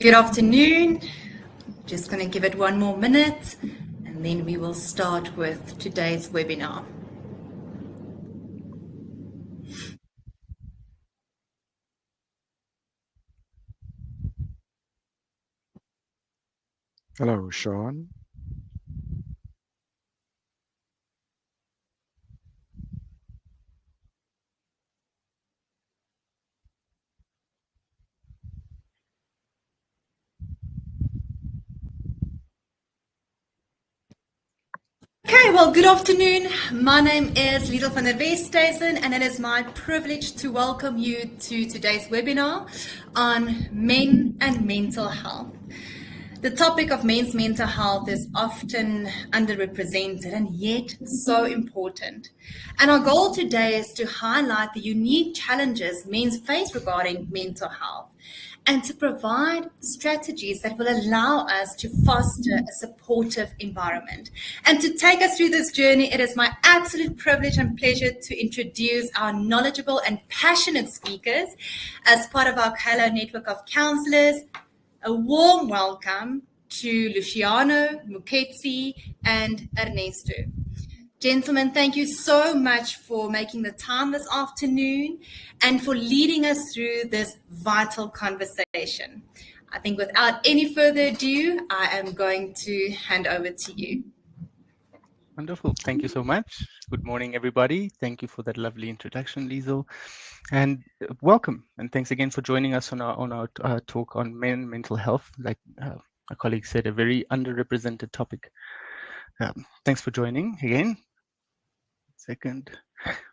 Good afternoon. Just going to give it one more minute and then we will start with today's webinar. Hello, Sean. Okay, well, good afternoon. My name is Liesel van der Westhuizen, and it is my privilege to welcome you to today's webinar on men and mental health. The topic of men's mental health is often underrepresented and yet so important. And our goal today is to highlight the unique challenges men face regarding mental health and to provide strategies that will allow us to foster a supportive environment. And to take us through this journey, it is my absolute privilege and pleasure to introduce our knowledgeable and passionate speakers as part of our Kaelo network of counsellors. A warm welcome to Luciano, Moeketsi, and Ernesto. Gentlemen, thank you so much for making the time this afternoon and for leading us through this vital conversation. I think without any further ado, I am going to hand over to you. Wonderful. Thank you so much. Good morning, everybody. Thank you for that lovely introduction, Liesel. And welcome. And thanks again for joining us on our talk on mental health. Like my colleague said, a very underrepresented topic. Thanks for joining again. Second.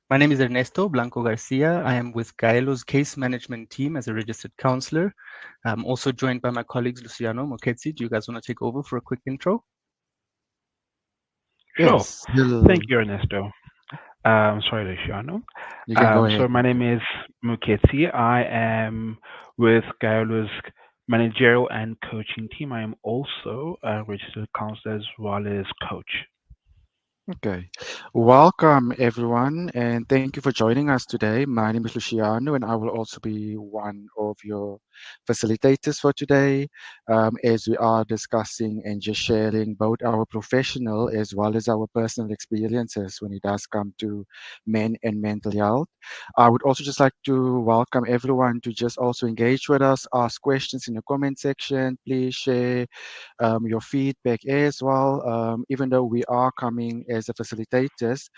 My name is Ernesto Blanco Garcia. I am with Kaelo's case management team as a registered counselor. I'm also joined by my colleagues Luciano, Moeketsi. Do you guys want to take over for a quick intro? Yes. Sure. Thank you, Ernesto. Sorry, Luciano. You can go ahead. So my name is Moeketsi. I am with Kaelo's managerial and coaching team. I am also a registered counselor as well as coach. Okay. Welcome, everyone, and thank you for joining us today. My name is Luciano, and I will also be one of your facilitators for today as we are discussing and just sharing both our professional as well as our personal experiences when it does come to men and mental health. I would also just like to welcome everyone to just also engage with us, ask questions in the comment section. Please share your feedback as well. Even though we are coming as a facilitators,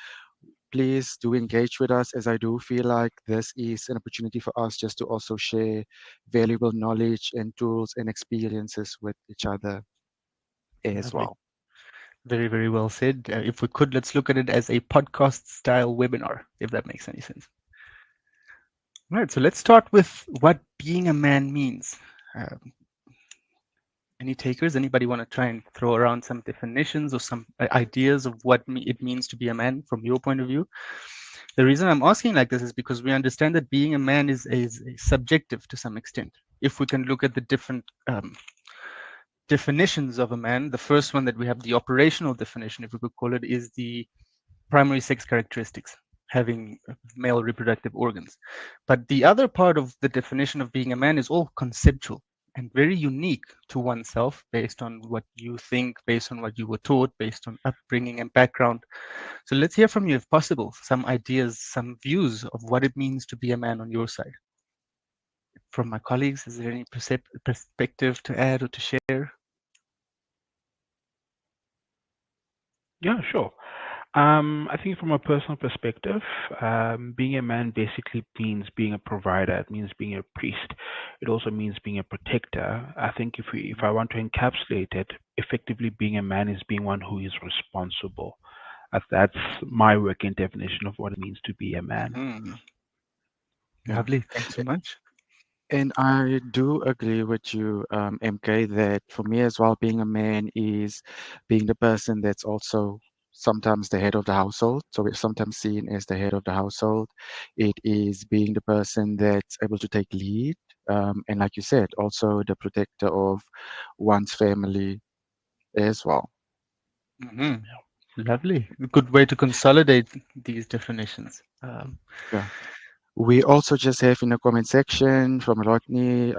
please do engage with us, as I do feel like this is an opportunity for us just to also share valuable knowledge and tools and experiences with each other as well. Very, very well said. If we could, let's look at it as a podcast style webinar, if that makes any sense. All right, so let's start with what being a man means. Any takers? Anybody want to try and throw around some definitions or some ideas of what it means to be a man from your point of view? The reason I'm asking like this is because we understand that being a man is subjective to some extent. If we can look at the different definitions of a man, the first one that we have, the operational definition, if we could call it, is the primary sex characteristics, having male reproductive organs. But the other part of the definition of being a man is all conceptual and very unique to oneself based on what you think, based on what you were taught, based on upbringing and background. So let's hear from you, if possible, some ideas, some views of what it means to be a man on your side. From my colleagues, is there any perspective to add or to share? Yeah, sure. I think from a personal perspective, being a man basically means being a provider. It means being a priest. It also means being a protector. I think if I want to encapsulate it, effectively being a man is being one who is responsible. That's my working definition of what it means to be a man. Lovely. Thanks so much. And I do agree with you, MK, that for me as well, being a man is being the person that's also sometimes the head of the household. So it's sometimes seen as the head of the household. It is being the person that's able to take lead. And like you said, also the protector of one's family as well. Lovely. A good way to consolidate these definitions. Yeah. We also just have in the comment section from Rodney,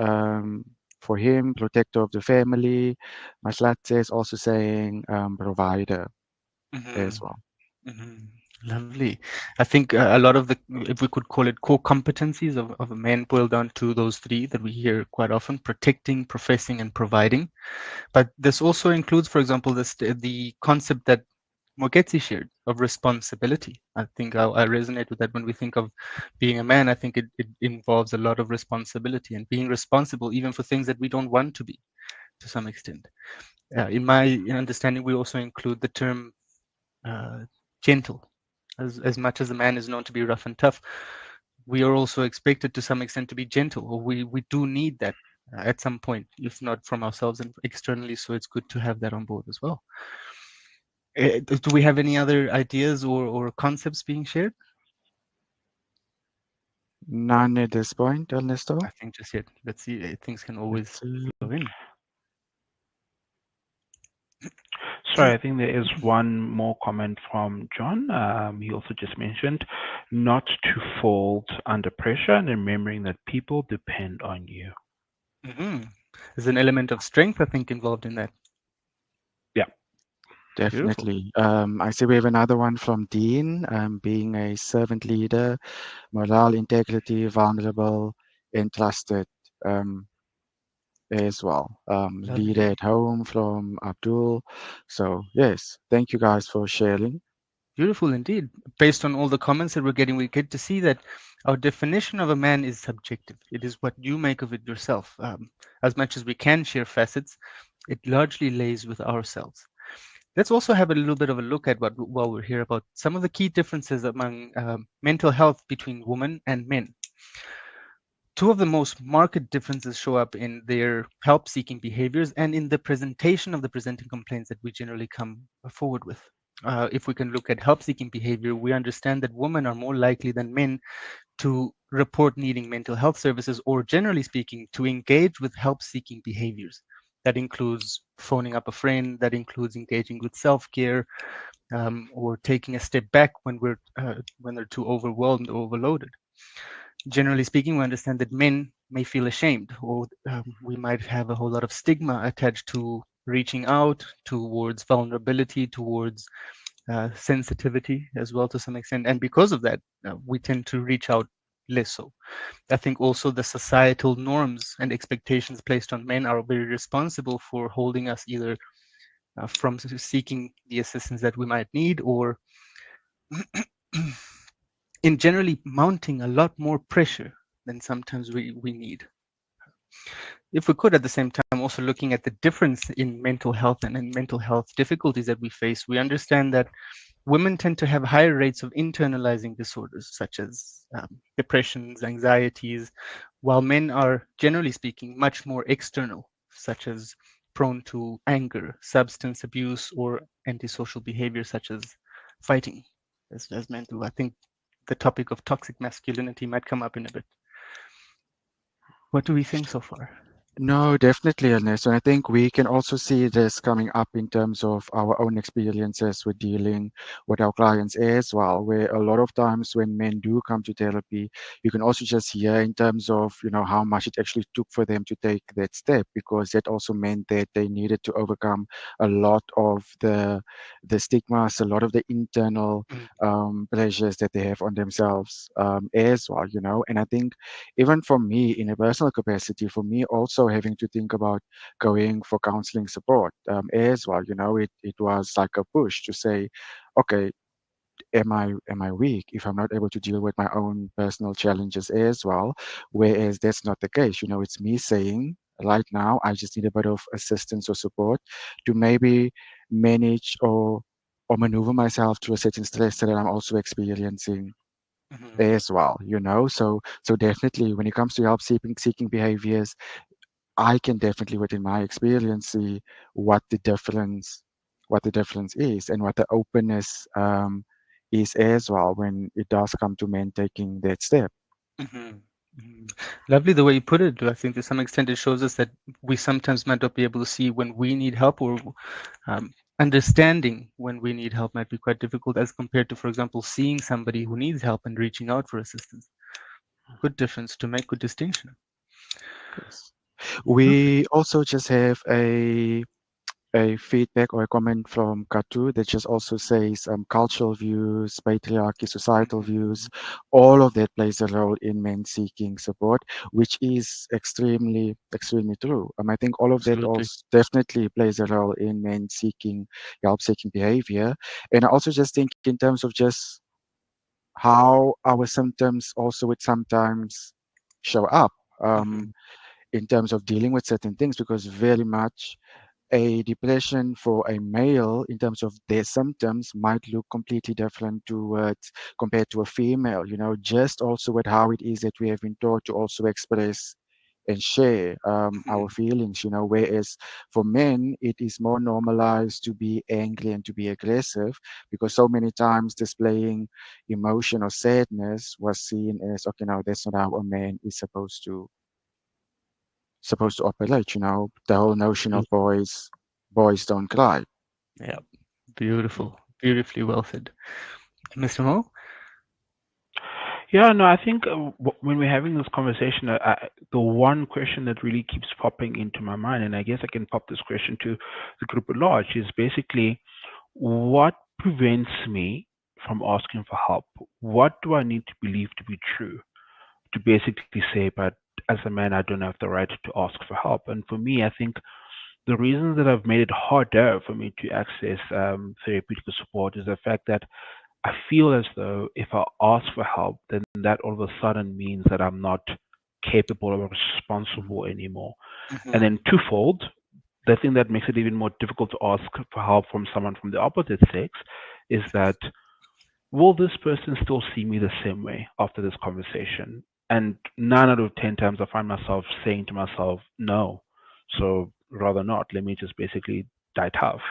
for him, protector of the family. Maslatse is also saying provider Hmm. as well. Hmm. Lovely. I think a lot of the, if we could call it core competencies of a man, boil down to those three that we hear quite often: protecting, professing, and providing. But this also includes, for example, the concept that Moeketsi shared of responsibility. I think I resonate with that when we think of being a man. I think it involves a lot of responsibility and being responsible even for things that we don't want to be to some extent. In my understanding, we also include the term uh, gentle. As much as a man is known to be rough and tough, we are also expected to some extent to be gentle, or we do need that at some point, if not from ourselves and externally. So it's good to have that on board as well. Do we have any other ideas or concepts being shared? None at this point, Ernesto. I think just yet. Let's see. Things can Let's always see. flow in. Sorry, I think there is one more comment from John. He also just mentioned not to fold under pressure and remembering that people depend on you. Hmm. There's an element of strength, I think, involved in that. Yeah. Beautiful. Definitely. I see we have another one from Dean, being a servant leader, moral, integrity, vulnerable, and trusted as well. Leader Lovely. at home from Abdul. So, yes, thank you guys for sharing. Beautiful indeed. Based on all the comments that we're getting, we get to see that our definition of a man is subjective. It is what you make of it yourself. As much as we can share facets, it largely lays with ourselves. Let's also have a little bit of a look at what, while we're here, about some of the key differences among mental health between women and men. Two of the most marked differences show up in their help-seeking behaviors and in the presentation of the presenting complaints that we generally come forward with. If we can look at help-seeking behavior, we understand that women are more likely than men to report needing mental health services, or generally speaking, to engage with help-seeking behaviors. That includes phoning up a friend, that includes engaging with self-care, or taking a step back when they're too overwhelmed or overloaded. Generally speaking, we understand that men may feel ashamed, or we might have a whole lot of stigma attached to reaching out, towards vulnerability, towards sensitivity as well to some extent. And because of that, we tend to reach out less so. I think also the societal norms and expectations placed on men are very responsible for holding us either from seeking the assistance that we might need, or in generally mounting a lot more pressure than sometimes we need. If we could at the same time also looking at the difference in mental health and in mental health difficulties that we face, we understand that women tend to have higher rates of internalizing disorders such as depressions, anxieties, while men are, generally speaking, much more external, such as prone to anger, substance abuse, or antisocial behavior such as fighting, as men do. I think the topic of toxic masculinity might come up in a bit. What do we think so far? No, definitely, Ernesto. And I think we can also see this coming up in terms of our own experiences with dealing with our clients as well, where a lot of times when men do come to therapy, you can also just hear in terms of, how much it actually took for them to take that step, because that also meant that they needed to overcome a lot of the stigmas, a lot of the internal Mm. pressures that they have on themselves as well. And I think even for me, in a personal capacity, for me also having to think about going for counseling support as well, it was like a push to say, okay, am I weak if I'm not able to deal with my own personal challenges as well? Whereas that's not the case. It's me saying right now I just need a bit of assistance or support to maybe manage or maneuver myself through a certain stress that I'm also experiencing Mhm. as well. So definitely when it comes to help seeking behaviors, I can definitely within my experience see what the difference is, and what the openness is as well when it does come to men taking that step. Mhm. Mhm. Lovely the way you put it. I think to some extent it shows us that we sometimes might not be able to see when we need help, or understanding when we need help might be quite difficult as compared to, for example, seeing somebody who needs help and reaching out for assistance. Good difference to make, good distinction. Yes. Okay. We also just have a feedback or a comment from Katu that just also says cultural views, patriarchy, societal views, all of that plays a role in men seeking support, which is extremely true. I think all of that Absolutely. also definitely plays a role in men seeking help, seeking behavior. And I also just think in terms of just how our symptoms also would sometimes show up. Hmm. In terms of dealing with certain things, because very much a depression for a male in terms of their symptoms might look completely different compared to a female, just also with how it is that we have been taught to also express and share our Hmm. feelings, whereas for men it is more normalized to be angry and to be aggressive, because so many times displaying emotion or sadness was seen as, okay, no, that's not how a man is supposed to operate, the whole notion of boys don't cry. Yeah. Beautiful. Beautifully well said. Mr. Mo? Yeah, no, I think when we're having this conversation, the one question that really keeps popping into my mind, and I guess I can pop this question to the group at large, is basically what prevents me from asking for help? What do I need to believe to be true to basically say, but as a man, I don't have the right to ask for help? And for me, I think the reasons that have made it harder for me to access therapeutic support is the fact that I feel as though if I ask for help, then that all of a sudden means that I'm not capable or responsible anymore. And Hmm. then twofold, the thing that makes it even more difficult to ask for help from someone from the opposite sex is that will this person still see me the same way after this conversation? And 9 out of 10 times I find myself saying to myself, no. So rather not. Let me just basically die tough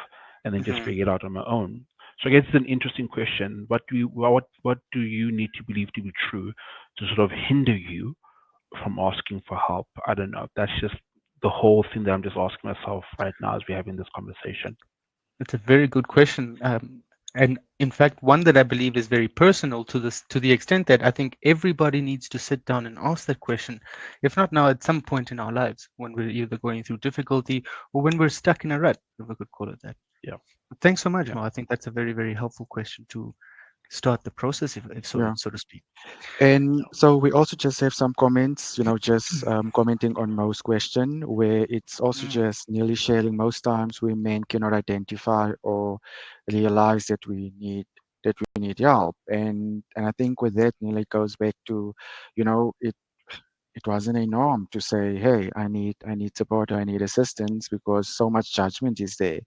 and then just Hmm. figure it out on my own. So I guess it's an interesting question. What do you need to believe to be true to sort of hinder you from asking for help? I don't know. That's just the whole thing that I'm just asking myself right now as we're having this conversation. That's a very good question. And in fact, one that I believe is very personal to this, to the extent that I think everybody needs to sit down and ask that question, if not now, at some point in our lives, when we're either going through difficulty or when we're stuck in a rut, if we could call it that. Yeah. Thanks so much, Yeah. Mo. I think that's a very, very helpful question to start the process, if Yeah. so to speak. And so we also just have some comments, just commenting on Mo's question, where it's also Mm, just nearly sharing most times we men cannot identify or realize that we need help. And I think with that nearly goes back to, it wasn't a norm to say, hey, I need support, or I need assistance, because so much judgment is there.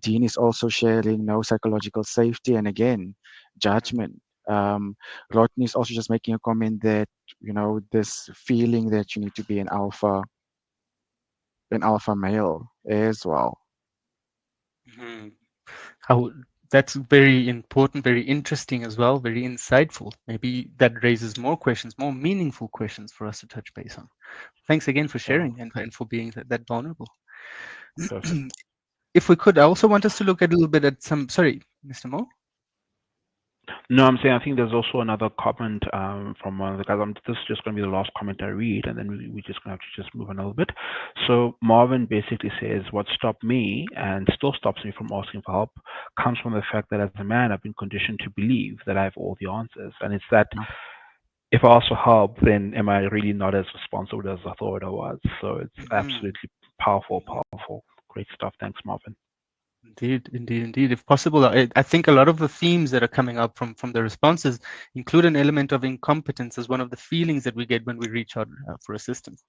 Dean is also sharing no psychological safety, and again, mhm, judgment. Rodney is also just making a comment that, this feeling that you need to be an alpha male as well. mhm. How that's very important, very interesting as well, very insightful. Maybe that raises more questions, more meaningful questions for us to touch base on. Thanks again for Yeah. sharing and for being that vulnerable. Perfect. If we could, I also want us to look at a little bit at some. Sorry, Mr. Mo. No, I'm saying I think there's also another comment from one of the guys. This is just going to be the last comment I read, and then we're just going to have to just move on a little bit. So Marvin basically says, what stopped me and still stops me from asking for help comes from the fact that as a man, I've been conditioned to believe that I have all the answers. And it's that Yeah. if I ask for help, then am I really not as responsible as I thought I was? So it's Mhm, absolutely powerful, mhm. powerful. Great stuff. Thanks, Marvin. Indeed, indeed, indeed. If possible, I think a lot of the themes that are coming up from the responses include an element of incompetence as one of the feelings that we get when we reach out for assistance.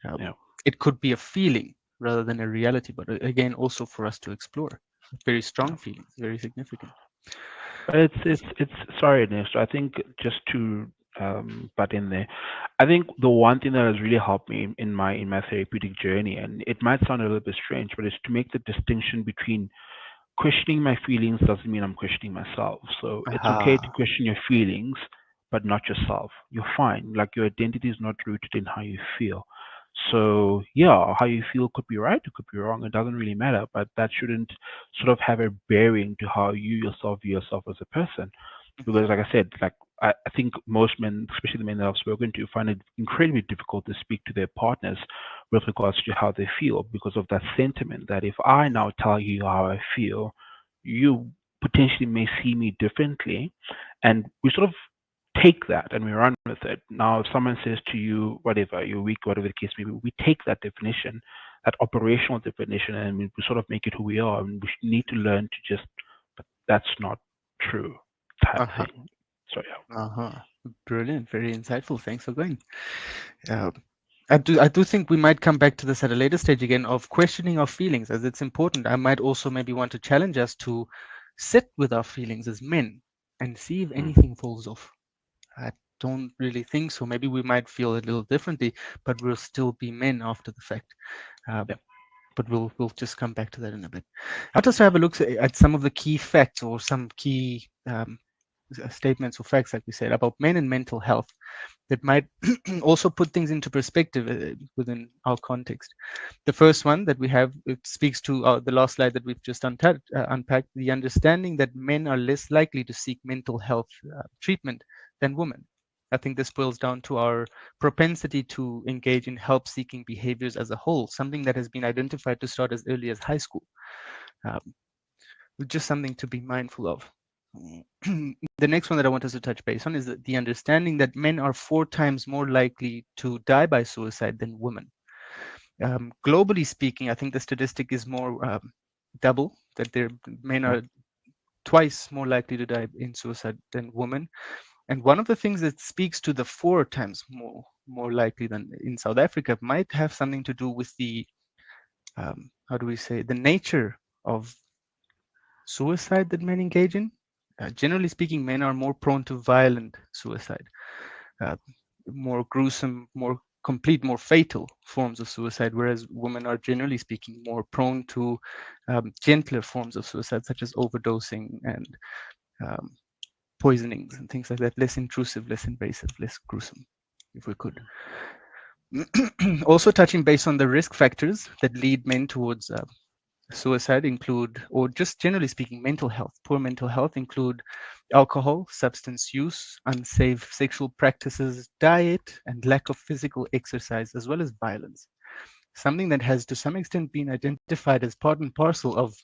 Yeah. It could be a feeling rather than a reality, but again, also for us to explore. Very Yeah. strong feelings, very significant. But it's sorry, Ernesto. I think just to butt in there, I think the one thing that has really helped me in my therapeutic journey, and it might sound a little bit strange, but it's to make the distinction between questioning my feelings doesn't mean I'm questioning myself. So it's okay to Ah, question your feelings, but not yourself. You're fine. Like your identity is not rooted in how you feel. So yeah, how you feel could be right, it could be wrong. It doesn't really matter, but that shouldn't sort of have a bearing to how you yourself view yourself as a person. mhm, Because like I said, like I think most men, especially the men that I've spoken to, find it incredibly difficult to speak to their partners with regards to how they feel because of that sentiment that if I now tell you how I feel, you potentially may see me differently. And we sort of take that and we run with it. Now, if someone says to you, whatever, you're weak, whatever the case may be, we take that definition, that operational definition, and we sort of make it who we are. And we need to learn to just, but that's not true type Uh-huh. thing. So, yeah. Uh-huh. Brilliant. Very insightful. Thanks for going. I do think we might come back to this at a later stage again of questioning our feelings, as it's important. I might also maybe want to challenge us to sit with our feelings as men and see if anything falls off. I don't really think so. Maybe we might feel a little differently, but we'll still be men after the fact. But we'll just come back to that in a bit. I want us to have a look at some of the key facts or some key statements or facts, like we said, about men and mental health that might also put things into perspective within our context. The first one that we have, it speaks to the last slide that we've just unpacked, the understanding that men are less likely to seek mental health treatment than women. I think this boils down to our propensity to engage in help-seeking behaviors as a whole, something that has been identified to start as early as high school. Just something to be mindful of. The next one that I want us to touch base on is the understanding that men are 4 times more likely to die by suicide than women. Globally speaking, I think the statistic is more double, that men are twice more likely to die in suicide than women. And one of the things that speaks to the 4 times more likely than in South Africa might have something to do with the, how do we say, the nature of suicide that men engage in. Generally speaking, men are more prone to violent suicide, more gruesome, more complete, more fatal forms of suicide, whereas women are generally speaking more prone to gentler forms of suicide, such as overdosing and poisonings and things like that, less intrusive, less invasive, less gruesome, if we could. Also touching base on the risk factors that lead men towards suicide include, or just generally speaking, mental health. Poor mental health include alcohol, substance use, unsafe sexual practices, diet, and lack of physical exercise, as well as violence. Something that has to some extent been identified as part and parcel of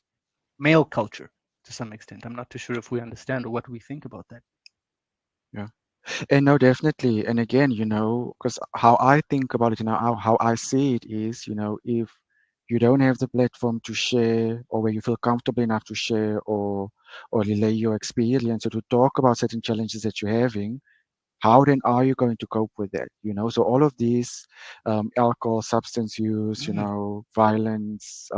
male culture to some extent. I'm not too sure if we understand or what we think about that. Yeah. And no, definitely. And again, because how I think about it, how I see it is, if you don't have the platform to share or where you feel comfortable enough to share or relay your experience or to talk about certain challenges that you're having, how then are you going to cope with that? So all of these alcohol, substance use, violence,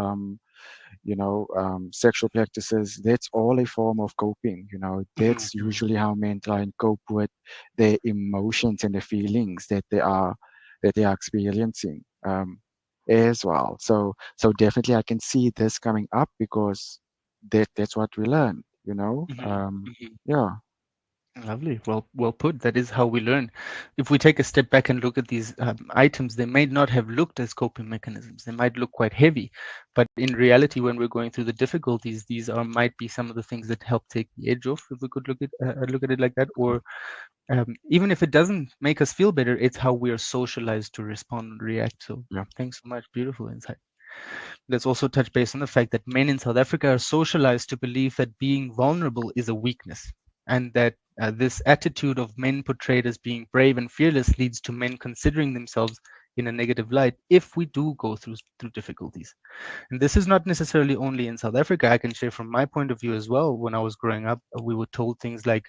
sexual practices, that's all a form of coping. That's usually how men try and cope with their emotions and the feelings that they are experiencing as well. So definitely I can see this coming up because that's what we learn, yeah. Lovely. Well put. That is how we learn. If we take a step back and look at these items, they may not have looked as coping mechanisms. They might look quite heavy, but in reality, when we're going through the difficulties, these might be some of the things that help take the edge off, if we could look at it like that. Or even if it doesn't make us feel better, it's how we are socialized to respond and react. So Yeah. Thanks so much. Beautiful insight. Let's also touch base on the fact that men in South Africa are socialized to believe that being vulnerable is a weakness, and that this attitude of men portrayed as being brave and fearless leads to men considering themselves in a negative light if we do go through difficulties. And this is not necessarily only in South Africa. I can share from my point of view as well. When I was growing up, we were told things like,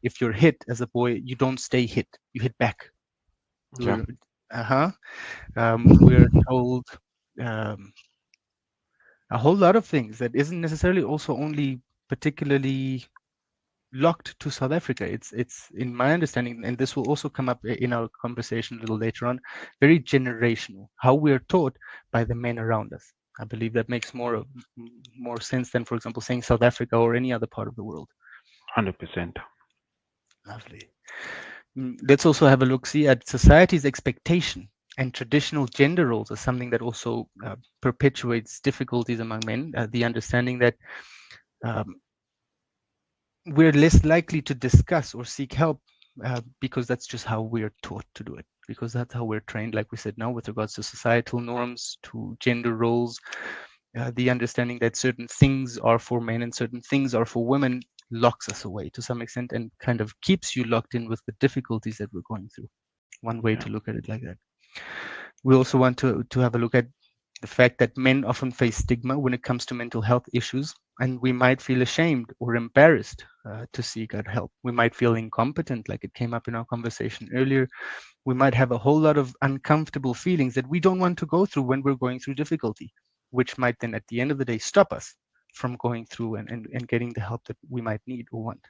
if you're hit as a boy, you don't stay hit, you hit back. Yeah. We're told a whole lot of things that isn't necessarily also only particularly locked to South Africa. It's in my understanding, and this will also come up in our conversation a little later on, very generational, how we're taught by the men around us. I believe that makes more sense than, for example, saying South Africa or any other part of the world. 100%. Lovely. Let's also have a look-see at society's expectation and traditional gender roles as something that also perpetuates difficulties among men. The understanding that we're less likely to discuss or seek help because that's just how we're taught to do it, because that's how we're trained, like we said now, with regards to societal norms, to gender roles, the understanding that certain things are for men and certain things are for women locks us away to some extent and kind of keeps you locked in with the difficulties that we're going through. One way Yeah. to look at it like that. We also want to have a look at the fact that men often face stigma when it comes to mental health issues, and we might feel ashamed or embarrassed to seek out help. We might feel incompetent, like it came up in our conversation earlier. We might have a whole lot of uncomfortable feelings that we don't want to go through when we're going through difficulty, which might then at the end of the day stop us from going through and getting the help that we might need or want.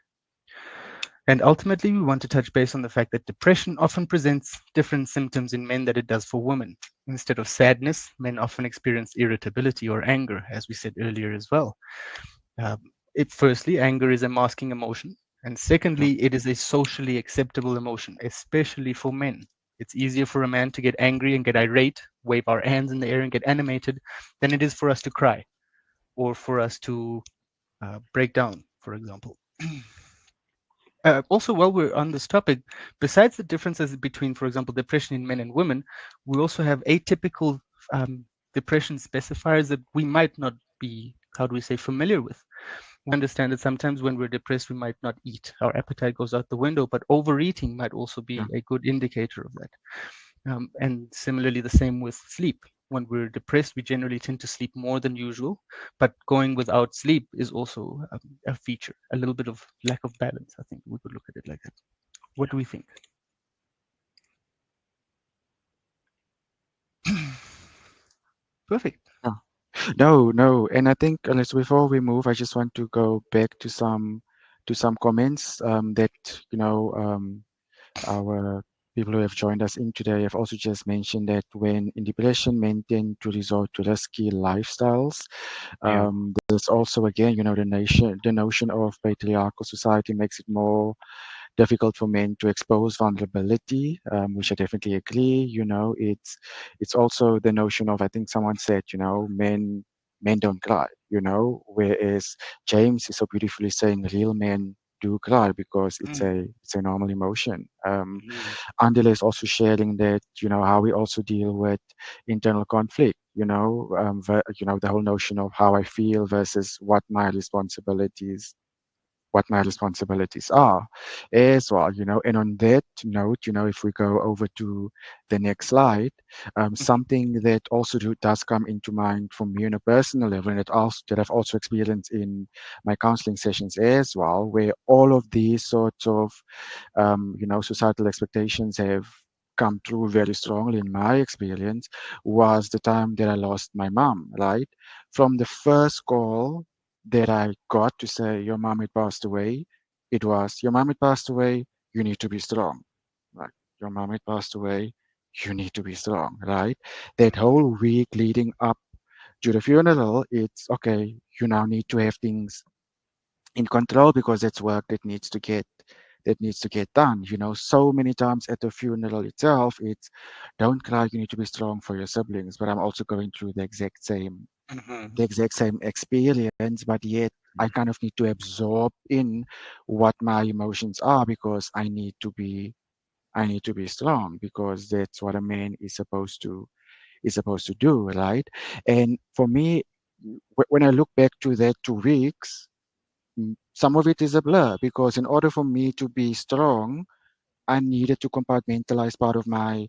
And ultimately, we want to touch base on the fact that depression often presents different symptoms in men that it does for women. Instead of sadness, men often experience irritability or anger, as we said earlier as well. Um, Firstly, anger is a masking emotion. And Yeah. secondly, it is a socially acceptable emotion, especially for men. It's easier for a man to get angry and get irate, wave our hands in the air and get animated, than it is for us to cry or for us to break down, for example. Also, while we're on this topic, besides the differences between, for example, depression in men and women, we also have atypical depression specifiers that we might not be, how do we say, familiar with. We understand that sometimes when we're depressed, we might not eat. Our appetite goes out the window, but overeating might also Yeah. be a good indicator of that. And similarly, the same with sleep. When we're depressed, we generally tend to sleep more than usual, but going without sleep is also a feature, a little bit of lack of balance. I think we could look at it like that. What do we think? Perfect. Yeah. No, no. And I think, unless before we move, I just want to go back to some comments that our people who have joined us in today have also just mentioned that when in depression, men tend to resort to risky lifestyles. Yeah. There's also, again, the notion of patriarchal society makes it more difficult for men to expose vulnerability, which I definitely agree. It's also the notion of, I think someone said, men don't cry. Whereas James is so beautifully saying real men do cry because Mm, it's a normal emotion. mm, Andile is also sharing that, how we also deal with internal conflict. The whole notion of how I feel versus what my responsibilities are as well. And on that note, if we go over to the next slide, mhm, something that also does come into mind for me on a personal level, and that I've also experienced in my counseling sessions as well, where all of these sorts of societal expectations have come through very strongly in my experience, was the time that I lost my mom, right? From the first call that I got to say, your mom had passed away, it was, your mom had passed away, you need to be strong. Right? Your mom had passed away, you need to be strong, right? That mhm, whole week leading up to the funeral, it's okay, you now need to have things in control because it's work that needs to get done. So many times at the funeral itself, it's don't cry, you need to be strong for your siblings. But I'm also going through mhm, the exact same experience, but yet I kind of need to absorb in what my emotions are because I need to be strong because that's what a man is supposed to do, right? And for me, when I look back to that 2 weeks, some of it is a blur because in order for me to be strong, I needed to compartmentalize part of my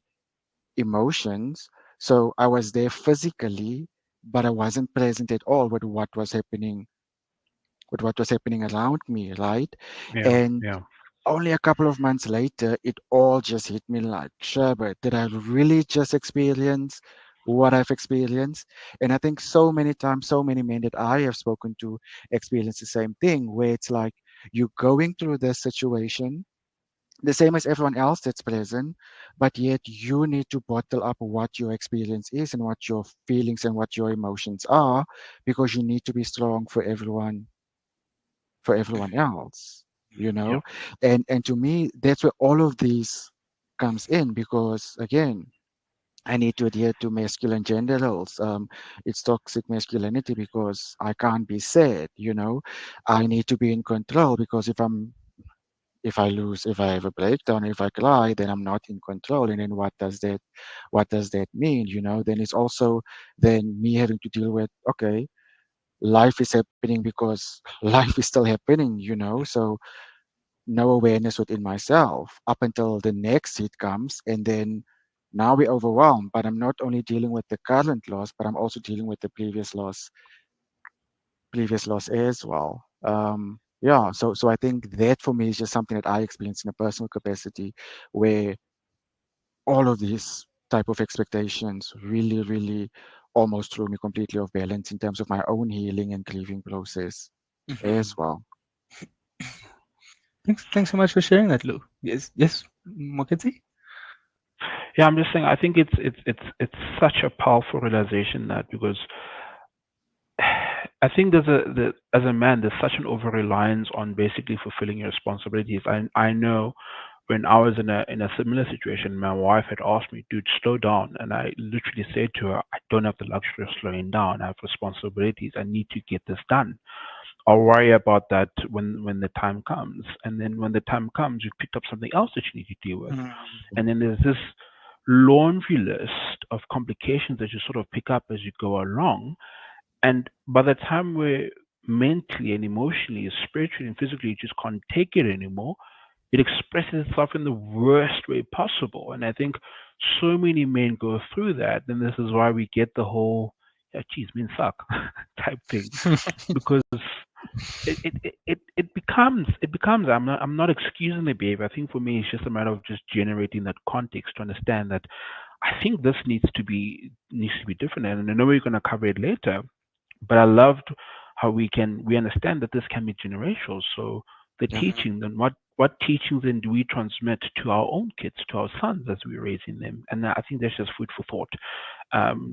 emotions. So I was there physically, but I wasn't present at all with what was happening around me, right? Yeah. And Yeah. only a couple of months later, it all just hit me like, sure, but did I really just experience what I've experienced? And I think so many times, so many men that I have spoken to experience the same thing, where it's like you're going through this situation, the same as everyone else that's present, but yet you need to bottle up what your experience is and what your feelings and what your emotions are, because you need to be strong for everyone else, Yeah. and to me that's where all of these comes in, because again, I need to adhere to masculine gender roles. It's toxic masculinity because I can't be sad. I need to be in control because if I'm if I have a breakdown, if I cry, then I'm not in control. And then what does that mean? Then it's also then me having to deal with, okay, life is happening because life is still happening, so no awareness within myself up until the next hit comes, and then now we're overwhelmed. But I'm not only dealing with the current loss, but I'm also dealing with the previous loss as well. Yeah, so I think that for me is just something that I experienced in a personal capacity, where all of these type of expectations really, really almost threw me completely off balance in terms of my own healing and grieving process as well. Thanks so much for sharing that, Lou. Yes, Moeketsi? Yeah, I'm just saying. I think it's such a powerful realization that because I think as a man, there's such an over reliance on basically fulfilling your responsibilities. I know when I was in a similar situation, my wife had asked me, "Dude, slow down," and I literally said to her, "I don't have the luxury of slowing down. I have responsibilities. I need to get this done. I'll worry about that when the time comes." And then when the time comes, you picked up something else that you need to deal with, and then there's this laundry list of complications that you sort of pick up as you go along. And by the time we're mentally and emotionally, spiritually and physically, you just can't take it anymore, it expresses itself in the worst way possible. And I think so many men go through that. And this is why we get the whole, yeah, geez, men suck type thing. Because it becomes I'm not excusing the behavior. I think for me it's just a matter of just generating that context to understand that I think this needs to be different. And I know we're gonna cover it later, but I loved how we understand that this can be generational. So the Mhm. teaching, then what teachings then do we transmit to our own kids, to our sons as we're raising them? And I think that's just food for thought.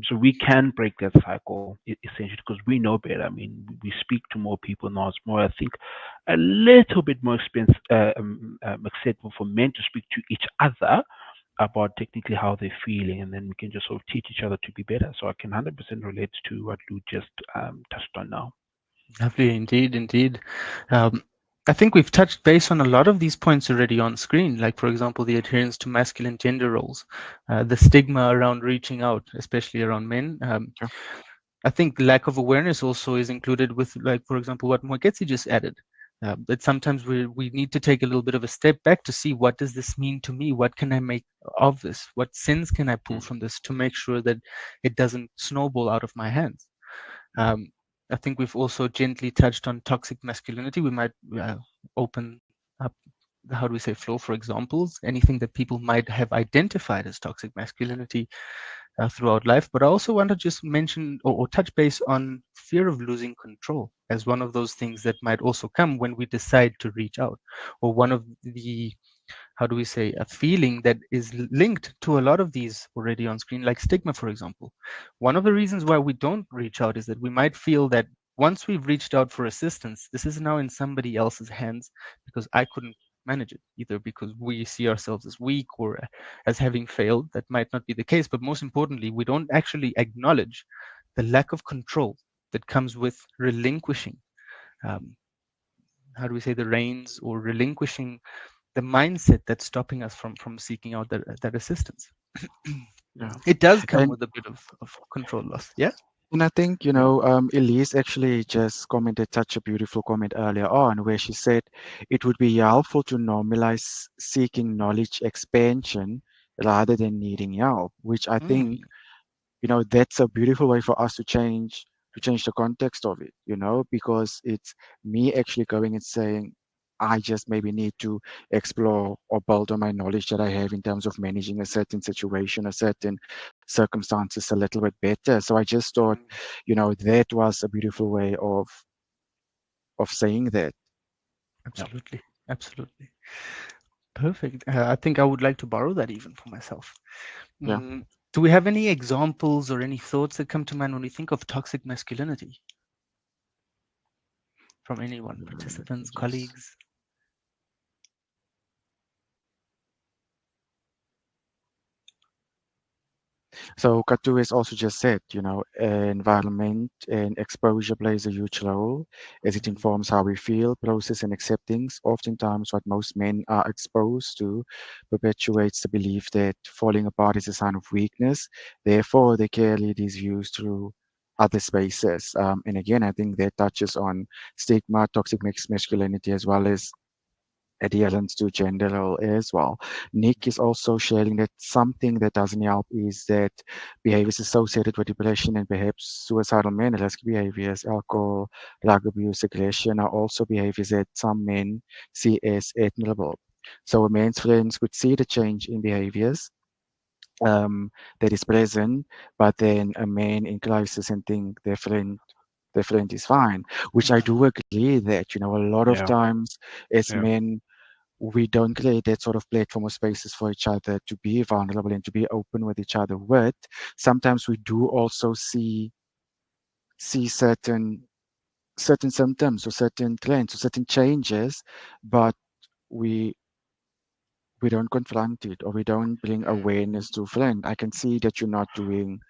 So we can break that cycle essentially because we know better. I mean, we speak to more people now. It's more, I think, a little bit more acceptable for men to speak to each other about technically how they're feeling, and then we can just sort of teach each other to be better. So I can 100% relate to what Lou just touched on now. Lovely, indeed. Um, I think we've touched base on a lot of these points already on screen, like, for example, the adherence to masculine gender roles, the stigma around reaching out, especially around men. Yeah. I think lack of awareness also is included with, like, for example, what Moeketsi just added. That sometimes we need to take a little bit of a step back to see, what does this mean to me? What can I make of this? What sins can I pull Mm. from this to make sure that it doesn't snowball out of my hands? Um, I think we've also gently touched on toxic masculinity. We might open up, how do we say, floor for examples, anything that people might have identified as toxic masculinity throughout life. But I also want to just mention or touch base on fear of losing control as one of those things that might also come when we decide to reach out, or one of the, how do we say, a feeling that is linked to a lot of these already on screen, like stigma, for example. One of the reasons why we don't reach out is that we might feel that once we've reached out for assistance, this is now in somebody else's hands because I couldn't manage it, either because we see ourselves as weak or as having failed. That might not be the case, but most importantly, we don't actually acknowledge the lack of control that comes with relinquishing, um, how do we say, the reins, or relinquishing the mindset that's stopping us from seeking out that assistance. Yeah. It does come And with a bit of control loss. Yeah. And I think, Elise actually just commented such a beautiful comment earlier on where she said it would be helpful to normalize seeking knowledge expansion rather than needing help, which I think, Mm, that's a beautiful way for us to change the context of it, because it's me actually going and saying, I just maybe need to explore or build on my knowledge that I have in terms of managing a certain situation, a certain circumstances a little bit better. So I just thought, mm, that was a beautiful way of saying that. Yeah. absolutely. Absolutely. Perfect. I think I would like to borrow that even for myself. Yeah. Mm, do we have any examples or any thoughts that come to mind when we think of toxic masculinity from anyone, Let me participants, just colleagues? So Katu has also just said, environment and exposure plays a huge role as it informs how we feel, process, and accept things. Oftentimes, what most men are exposed to perpetuates the belief that falling apart is a sign of weakness. Therefore, they carry these views through other spaces. And again, I think that touches on stigma, toxic mixed masculinity, as well as adherence to gender role as well. Nick is also sharing that something that doesn't help is that behaviors associated with depression and perhaps suicidal men, risk behaviors, alcohol, drug abuse, aggression are also behaviors that some men see as admirable. So a man's friends would see the change in behaviors that is present, but then a man in crisis and think their friend is fine, which I do agree that, a lot of Yeah. times as Yeah. men we don't create that sort of platform or spaces for each other to be vulnerable and to be open with each other with. Sometimes we do also see certain symptoms or certain trends or certain changes, but we we don't confront it or we don't bring awareness to friend. I can see that you're not doing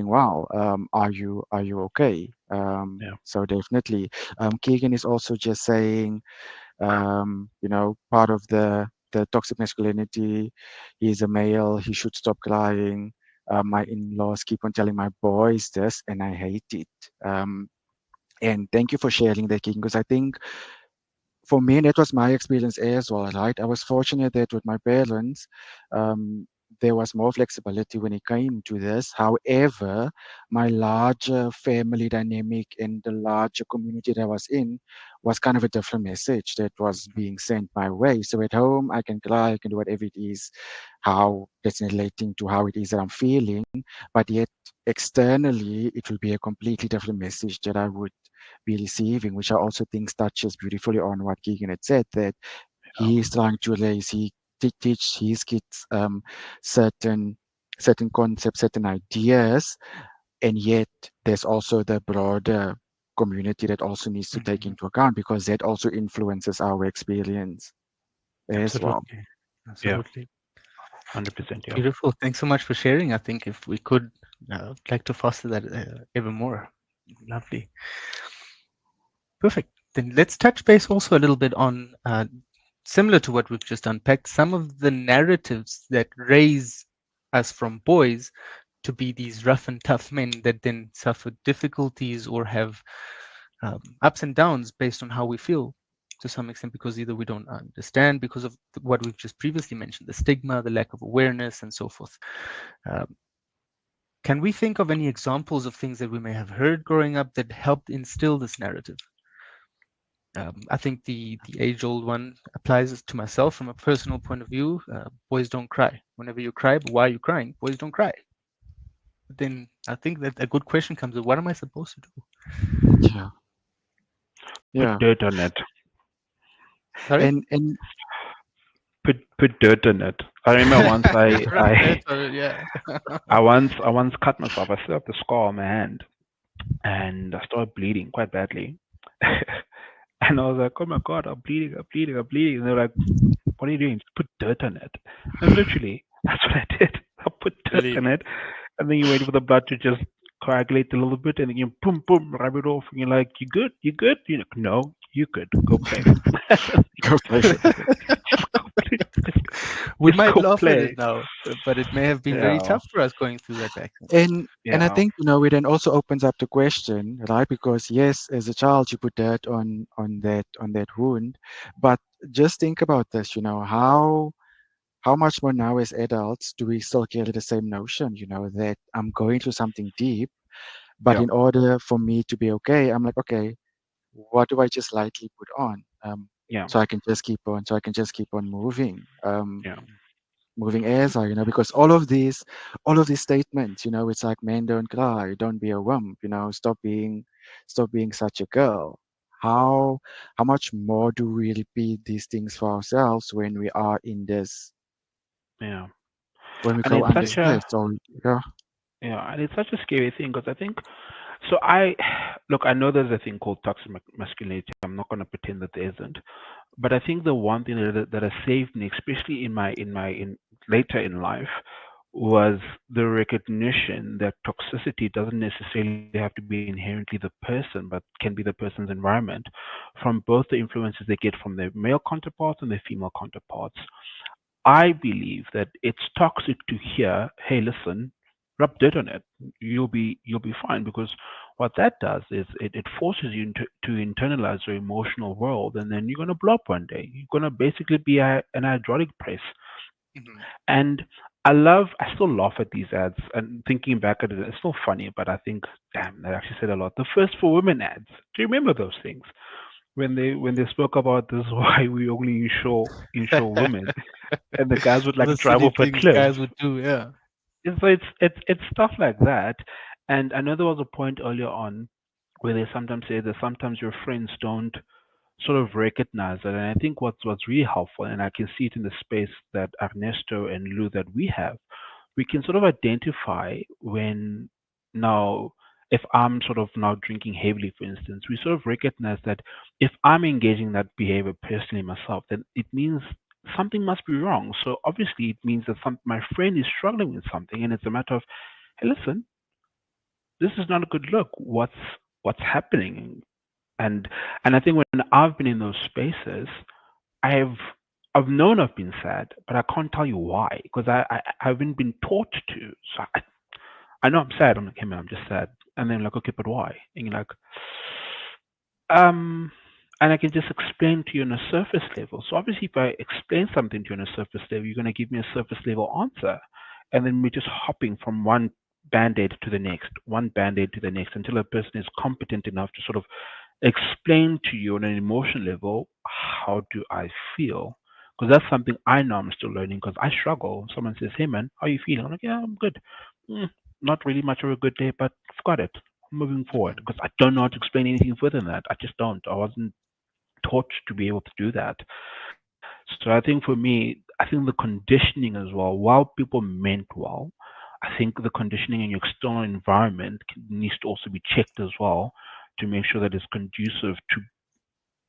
well. Are you okay? Yeah. So definitely. Keegan is also just saying part of the toxic masculinity. He's a male. He should stop crying. My in-laws keep on telling my boys this, and I hate it. And thank you for sharing that, King, because I think for me, that was my experience as well, right? I was fortunate that with my parents, um, there was more flexibility when it came to this. However, my larger family dynamic and the larger community that I was in was kind of a different message that was being sent my way. So at home, I can cry, I can do whatever it is, how that's relating to how it is that I'm feeling, but yet externally, it will be a completely different message that I would be receiving, which I also think touches beautifully on what Keegan had said, that Yeah. he is trying to raise, he teach his kids certain certain concepts, certain ideas, and yet there's also the broader community that also needs to take Mhm. into account because that also influences our experience as well. Absolutely. Yeah. Absolutely. 100%. Yeah. Beautiful. Thanks so much for sharing. I think if we could like to foster that even more. Lovely. Perfect. Then let's touch base also a little bit on, similar to what we've just unpacked, some of the narratives that raise us from boys to be these rough and tough men that then suffer difficulties or have ups and downs based on how we feel to some extent, because either we don't understand because of what we've just previously mentioned, the stigma, the lack of awareness, and so forth. Um, can we think of any examples of things that we may have heard growing up that helped instill this narrative? I think the age-old one applies to myself from a personal point of view. Boys don't cry. Whenever you cry, but why are you crying? Boys don't cry. But then I think that a good question comes up: what am I supposed to do? Yeah, Put yeah, dirt on it. Sorry. and Put dirt on it. I remember once Rub dirt on it, yeah. I once cut myself. I still have the scar on my hand, and I started bleeding quite badly. And I was like, "Oh my god, I'm bleeding! I'm bleeding! I'm bleeding!" And they're like, "What are you doing? Just put dirt on it." And literally, that's what I did. I put dirt Believe on me. it, and then you wait for the blood to just coagulate a little bit, and then you boom, boom, rub it off, and you're like, "You good? You good?" You're like, "No, you good. Go play." go play. Go play. We Just might go laugh at play. it now, but it may have been very Yeah, tough for us going through that back then. And I yeah, think it then also opens up the question, right? Because yes, as a child you put that on that wound, but just think about this, how much more now as adults do we still carry the same notion, that I'm going through something deep, but yeah, in order for me to be okay, I'm like, okay, what do I just lightly put on? yeah, So I can just keep on moving. yeah, Moving as because all of these statements, it's like men don't cry, don't be a wimp, stop being such a girl. How much more do we repeat these things for ourselves when we are in this yeah. when we And go it's under such a stress? So yeah, and it's such a scary thing because I think so. I look. I know there's a thing called toxic masculinity. I'm not going to pretend that there isn't. But I think the one thing that has saved me, especially in later in life, was the recognition that toxicity doesn't necessarily have to be inherently the person, but can be the person's environment from both the influences they get from their male counterparts and their female counterparts. I believe that it's toxic to hear, hey, listen, rub dirt on it. You'll be fine, because what that does is it forces you to internalize your emotional world, and then you're gonna blow up one day. You're gonna basically be an hydraulic press. Mhm. And I still laugh at these ads, and thinking back at it, it's still funny, but I think, damn, that actually said a lot. The First for Women ads. Do you remember those things? When they spoke about this, why we only insure women, and the guys would All like the drive silly off a things cliff. guys would do, yeah. And so it's stuff like that. And I know there was a point earlier on where they sometimes say that sometimes your friends don't sort of recognize it. And I think what's really helpful, and I can see it in the space that Ernesto and Lou that we have, we can sort of identify when now, if I'm sort of now drinking heavily, for instance, we sort of recognize that if I'm engaging that behavior personally myself, then it means something must be wrong. So obviously it means that my friend is struggling with something, and it's a matter of, hey, listen, this is not a good look. What's happening? And I think when I've been in those spaces, I've I've known I've been sad, but I can't tell you why, because I haven't been taught to. So I know I'm sad. I'm like, hey man, I'm just sad. And then like, okay, but why? And you're like, um, and I can just explain to you on a surface level. So obviously, if I explain something to you on a surface level, you're going to give me a surface level answer, and then we're just hopping from one band-aid to the next, one band-aid to the next, until a person is competent enough to sort of explain to you on an emotional level, how do I feel? Because that's something I know I'm still learning, because I struggle. Someone says, hey man, how are you feeling? I'm like, yeah, I'm good. Not really much of a good day, but I've got it. I'm moving forward, Mhm. because I don't know how to explain anything further than that. I just don't. I wasn't taught to be able to do that. So I think for me, I think the conditioning as well, while people meant well, I think the conditioning in your external environment needs to also be checked as well, to make sure that it's conducive to,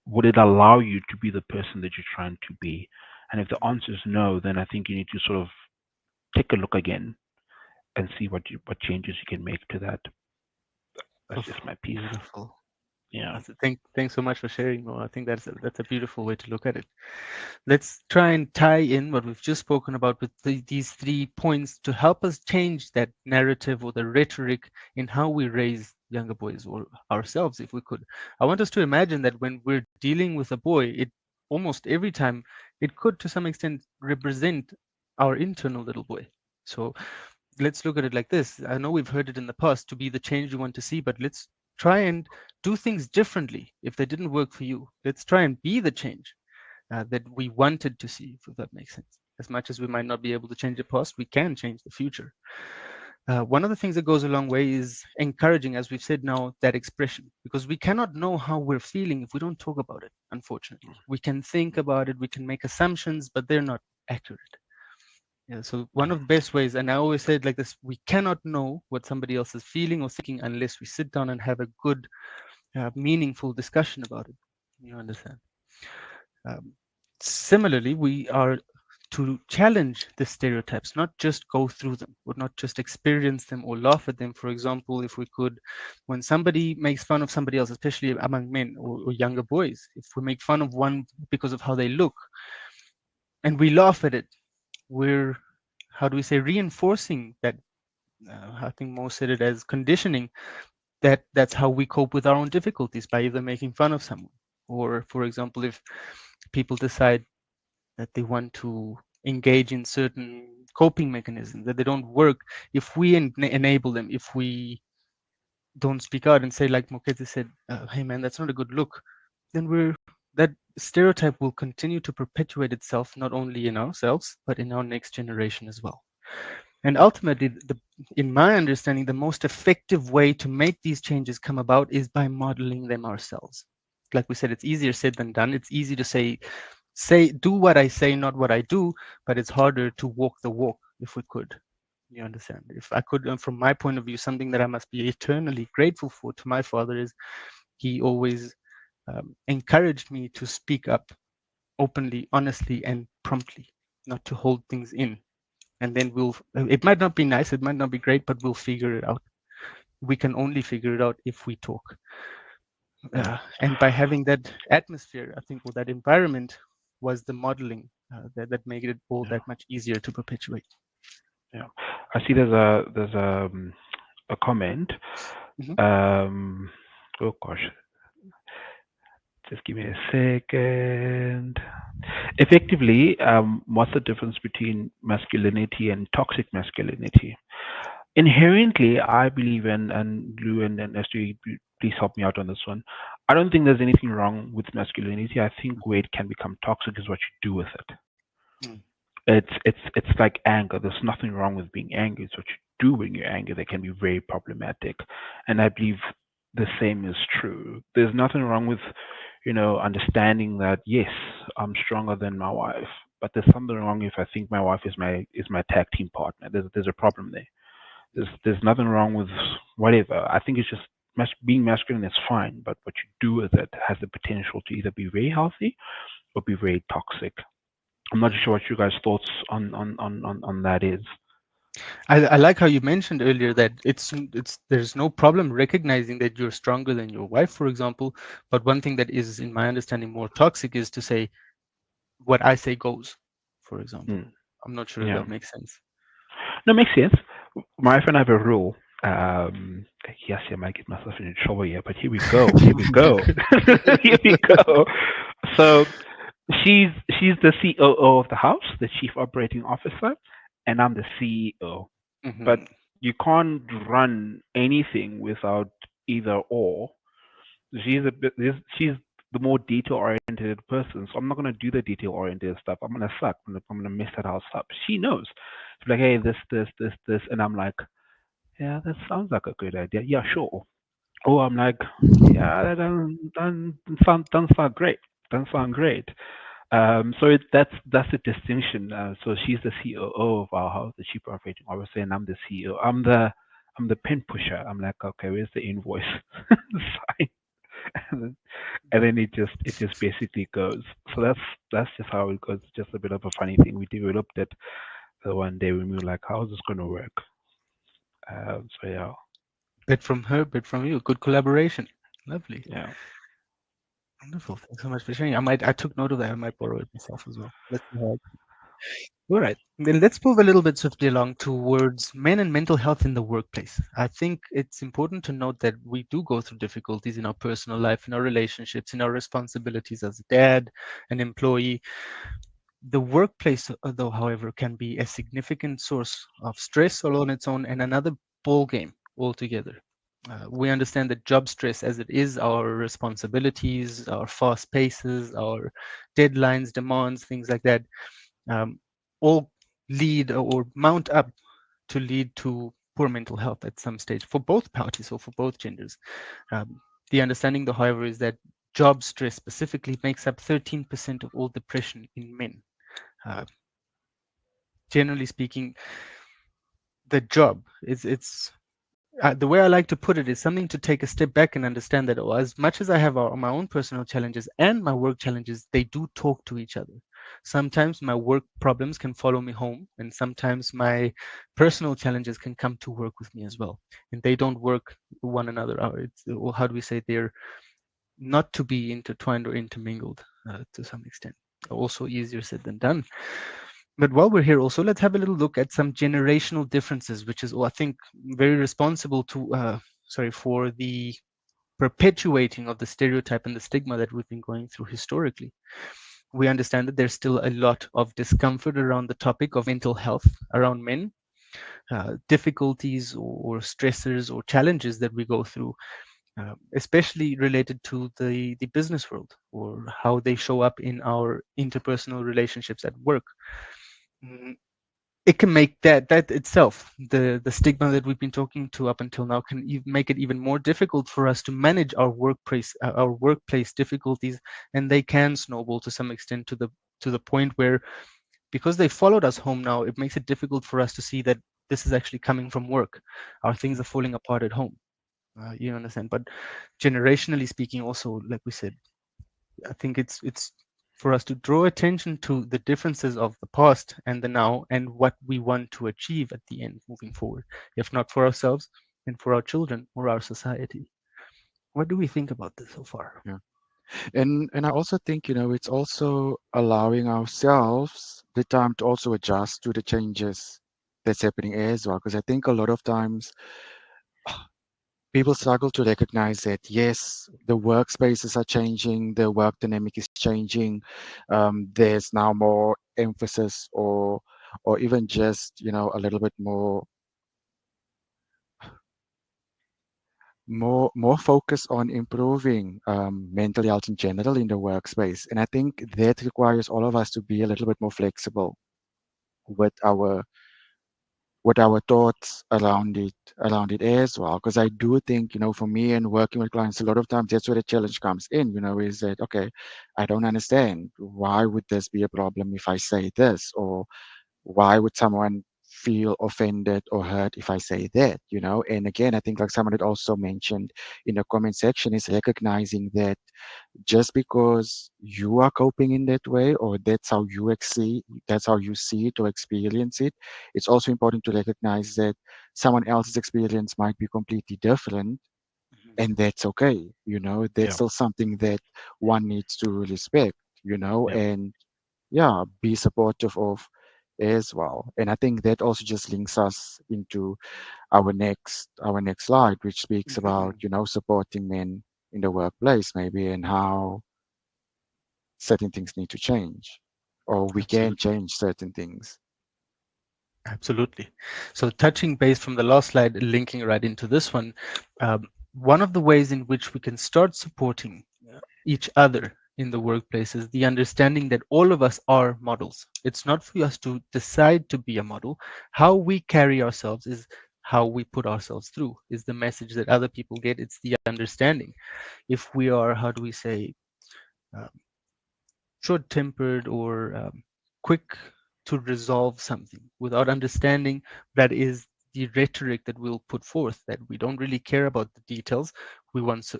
would it allow you to be the person that you're trying to be. And if the Mhm. answer is no, then I think you need to sort of take a look again and see what changes you can make to that. That's Oh, just my piece. beautiful. Yeah. Thanks so much for sharing, Mo. I think that's a beautiful way to look at it. Let's try and tie in what we've just spoken about with these 3 points to help us change that narrative or the rhetoric in how we raise younger boys or ourselves, if we could. I want us to imagine that when we're dealing with a boy, it almost every time it could, to some extent, represent our internal little boy. So let's look at it like this. I know we've heard it in the past, to be the change you want to see, but let's try and do things differently. If they didn't work for you, let's try and be the change that we wanted to see, if that makes sense. As much as we might not be able to change the past, we can change the future. One of the things that goes a long way is encouraging, as we've said now, that expression, because we cannot know how we're feeling if we don't talk about it, unfortunately. We can think about it, we can make assumptions, but they're not accurate. Yeah, so one of the best ways, and I always say it like this, we cannot know what somebody else is feeling or thinking unless we sit down and have a good, meaningful discussion about it. You understand? Um, Similarly, we are to challenge the stereotypes, not just go through them, or not just experience them or laugh at them. For example, if we could, when somebody makes fun of somebody else, especially among men or younger boys, if we make fun of one because of how they look and we laugh at it, we're, how do we say, reinforcing that. I think Mo said it as conditioning, that's how we cope with our own difficulties, by either making fun of someone, or for example, if people decide that they want to engage in certain coping mechanisms that they don't work, if we enable them, if we don't speak out and say, like Moeketsi said, hey man, that's not a good look, then that stereotype will continue to perpetuate itself, not only in ourselves but in our next generation as well. And ultimately, in my understanding, the most effective way to make these changes come about is by modeling them ourselves. Like we said, it's easier said than done. It's easy to say do what I say, not what I do, but it's harder to walk the walk, if we could. You understand? If I could, from my point of view, something that I must be eternally grateful for to my father is he always encouraged me to speak up openly, honestly, and promptly, not to hold things in. and then it might not be nice, it might not be great, but we'll figure it out. We can only figure it out if we talk. And by having that atmosphere, I think, or that environment was the modeling that made it all that much easier to perpetuate. Yeah, I see. There's a comment. Oh gosh, just give me a second. Effectively, what's the difference between masculinity and toxic masculinity? Inherently, I believe in, and Lou and Ernesto, please help me out on this one. I don't think there's anything wrong with masculinity. I think where it can become toxic is what you do with it. It's like anger. There's nothing wrong with being angry. It's what you do when you're angry that can be very problematic. And I believe the same is true. There's nothing wrong with, understanding that yes, I'm stronger than my wife, but there's something wrong if I think my wife is my tag team partner. There's a problem there. There's nothing wrong with whatever. I think it's just being masculine is fine, but what you do with it has the potential to either be very healthy or be very toxic. I'm not sure what you guys' thoughts on that is. I like how you mentioned earlier that there's no problem recognizing that you're stronger than your wife, for example. But one thing that is, in my understanding, more toxic is to say what I say goes, for example. I'm not sure if that makes sense. No, it makes sense. My wife and I have a rule. Yes, I might get myself in trouble here, but here we go. Here we go. Here we go. So she's the COO of the house, the chief operating officer, and I'm the CEO. But you can't run anything without either or. She's the more detail-oriented person, so I'm not going to do the detail-oriented stuff. I'm going to suck. I'm going to mess that house up. She knows. She's like, hey, this, and I'm like, yeah, that sounds like a good idea. Yeah, sure. Oh, I'm like, yeah, that doesn't sound great. Doesn't sound great. So that's the distinction. So she's the COO of our house, the chief operating officer, and I'm the CEO. I'm the pen pusher. I'm like, okay, where's the invoice? Sign. And then it just basically goes. So that's just how it goes. It's just a bit of a funny thing. We developed it the one day when we were like, how is this going to work? So yeah. Bit from her, bit from you. Good collaboration. Lovely. Yeah. Wonderful. Thanks so much for sharing. I took note of that. I might borrow it myself as well. Let's see how. All right. Then let's move a little bit swiftly along towards men and mental health in the workplace. I think it's important to note that we do go through difficulties in our personal life, in our relationships, in our responsibilities as a dad, an employee. The workplace, though, however, can be a significant source of stress all on its own and another ball game altogether. We understand that job stress, as it is, our responsibilities, our fast paces, our deadlines, demands, things like that, all lead or mount up to lead to poor mental health at some stage for both parties or for both genders. The understanding, though, however, is that job stress specifically makes up 13% of all depression in men. Generally speaking, the job it's the way I like to put it is something to take a step back and understand that as much as I have my own personal challenges and my work challenges, they do talk to each other. Sometimes my work problems can follow me home, and sometimes my personal challenges can come to work with me as well. And they don't work one another out. Or how do we say, they're not to be intertwined or intermingled to some extent. Also easier said than done. But while we're here also, let's have a little look at some generational differences, which is, I think, very responsible to, for the perpetuating of the stereotype and the stigma that we've been going through historically. We understand that there's still a lot of discomfort around the topic of mental health around men, difficulties or stressors or challenges that we go through, especially related to the business world or how they show up in our interpersonal relationships at work. It can make that itself, the stigma that we've been talking to up until now, can make it even more difficult for us to manage our workplace difficulties, and they can snowball to some extent to the point where, because they followed us home now, it makes it difficult for us to see that this is actually coming from work. Our things are falling apart at home. You understand? But generationally speaking, also, like we said, I think it's for us to draw attention to the differences of the past and the now and what we want to achieve at the end moving forward, if not for ourselves, then for our children or our society. What do we think about this so far? Yeah. And I also think, it's also allowing ourselves the time to also adjust to the changes that's happening as well. Because I think a lot of times people struggle to recognize that, yes, the workspaces are changing, the work dynamic is changing. There's now more emphasis or even just, a little bit more focus on improving mental health in general in the workspace. And I think that requires all of us to be a little bit more flexible with our thoughts around it as well. Because I do think, for me and working with clients, a lot of times that's where the challenge comes in, is that, okay, I don't understand. Why would this be a problem if I say this? Or why would someone feel offended or hurt if I say that? And again, I think like someone had also mentioned in the comment section is recognizing that just because you are coping in that way or that's how you see it or experience it, it's also important to recognize that someone else's experience might be completely different, and that's okay. That's Yeah. still something that one needs to respect, Yeah. and yeah, be supportive of as well. And I think that also just links us into our next slide, which speaks about, Mhm. supporting men in the workplace maybe, and how certain things need to change, or we can Absolutely. change certain things. Absolutely. So touching base from the last slide, linking right into this one, one of the ways in which we can start supporting each other in the workplace is the understanding that all of us are models. It's not for us to decide to be a model. How we carry ourselves is how we put ourselves through, is the message that other people get. It's the understanding. If we are, how do we say, uh, short-tempered or quick to resolve something without understanding, that is the rhetoric that we'll put forth, that we don't really care about the details, we want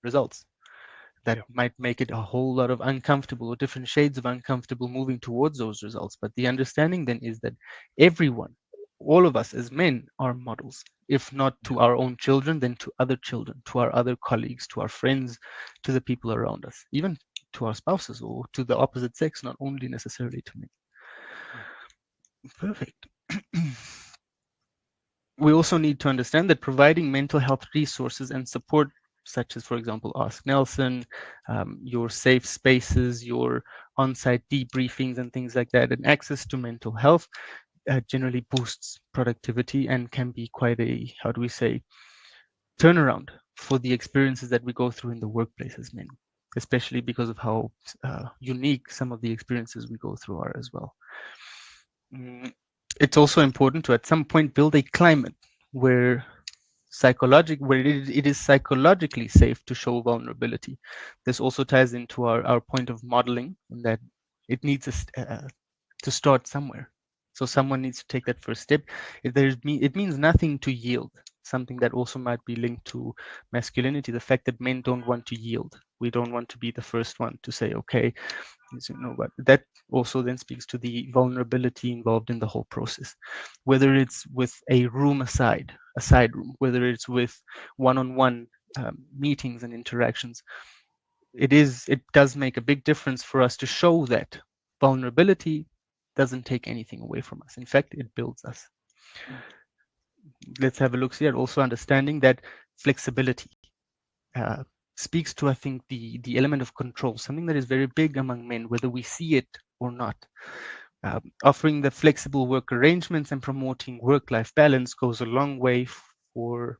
results. That Yeah. might make it a whole lot of uncomfortable or different shades of uncomfortable moving towards those results. But the understanding then is that everyone, all of us as men, are models. If not Yeah. to our own children, then to other children, to our other colleagues, to our friends, to the people around us, even to our spouses or to the opposite sex, not only necessarily to men. Perfect. We also need to understand that providing mental health resources and support, such as, for example, Ask Nelson, your safe spaces, your on-site debriefings and things like that, and access to mental health generally boosts productivity and can be quite a, how do we say, turnaround for the experiences that we go through in the workplace as men, especially because of how unique some of the experiences we go through are as well. It's also important to at some point build a climate where it is psychologically safe to show vulnerability. This also ties into our point of modeling, in that it needs to start somewhere. So someone needs to take that first step. It means nothing to yield. Something that also might be linked to masculinity, the fact that men don't want to yield. We don't want to be the first one to say, okay, but that also then speaks to the vulnerability involved in the whole process, whether it's with a side room, whether it's with one-on-one meetings and interactions. It does make a big difference for us to show that vulnerability doesn't take anything away from us. In fact, it builds us. Let's have a look here. Also understanding that flexibility uh, speaks to, I think, the element of control, something that is very big among men, whether we see it or not. Offering the flexible work arrangements and promoting work-life balance goes a long way for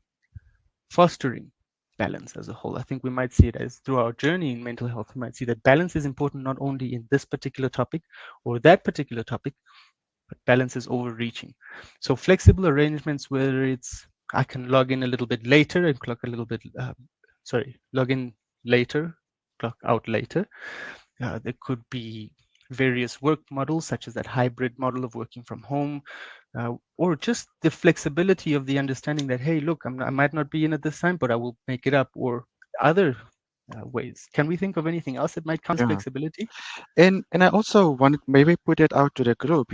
fostering balance as a whole. I think we might see it as through our journey in mental health, we might see that balance is important not only in this particular topic or that particular topic, but balance is overreaching. So flexible arrangements, whether it's I can log in a little bit later and clock a little bit, log in later, clock out later. There could be various work models, such as that hybrid model of working from home, or just the flexibility of the understanding that, hey, look, I might not be in at this time, but I will make it up, or other ways. Can we think of anything else that might counter Yeah. flexibility? And I also wanted maybe put it out to the group,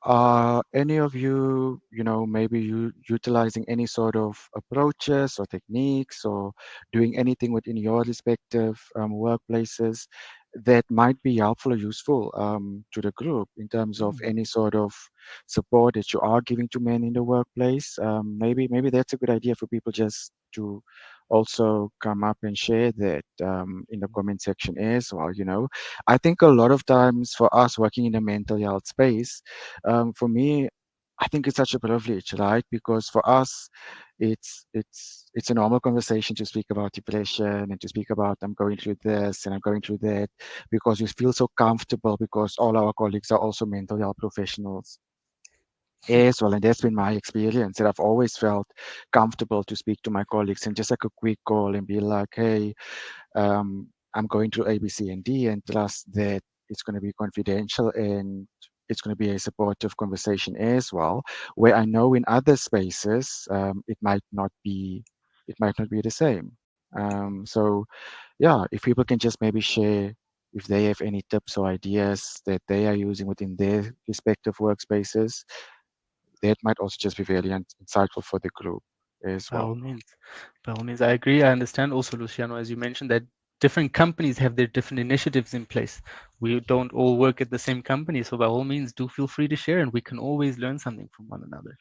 are any of you, maybe you utilizing any sort of approaches or techniques or doing anything within your respective workplaces that might be helpful or useful to the group in terms of any sort of support that you are giving to men in the workplace. Maybe that's a good idea for people just to also come up and share that in the comment section as well. I think a lot of times for us working in the mental health space, for me, I think it's such a privilege, right? Because for us, it's a normal conversation to speak about depression and to speak about I'm going through this and I'm going through that because we feel so comfortable because all our colleagues are also mental health professionals as well. And that's been my experience that I've always felt comfortable to speak to my colleagues and just like a quick call and be like, hey, I'm going through A, B, C, and D, and trust that it's going to be confidential and it's going to be a supportive conversation as well. Where I know in other spaces, it might not be the same. So yeah, if people can just maybe share if they have any tips or ideas that they are using within their respective workspaces, that might also just be very insightful for the group as By well. all means, by all means, I agree. I understand also, Luciano, as you mentioned, that different companies have their different initiatives in place. We don't all work at the same company, so by all means, do feel free to share, and we can always learn something from one another.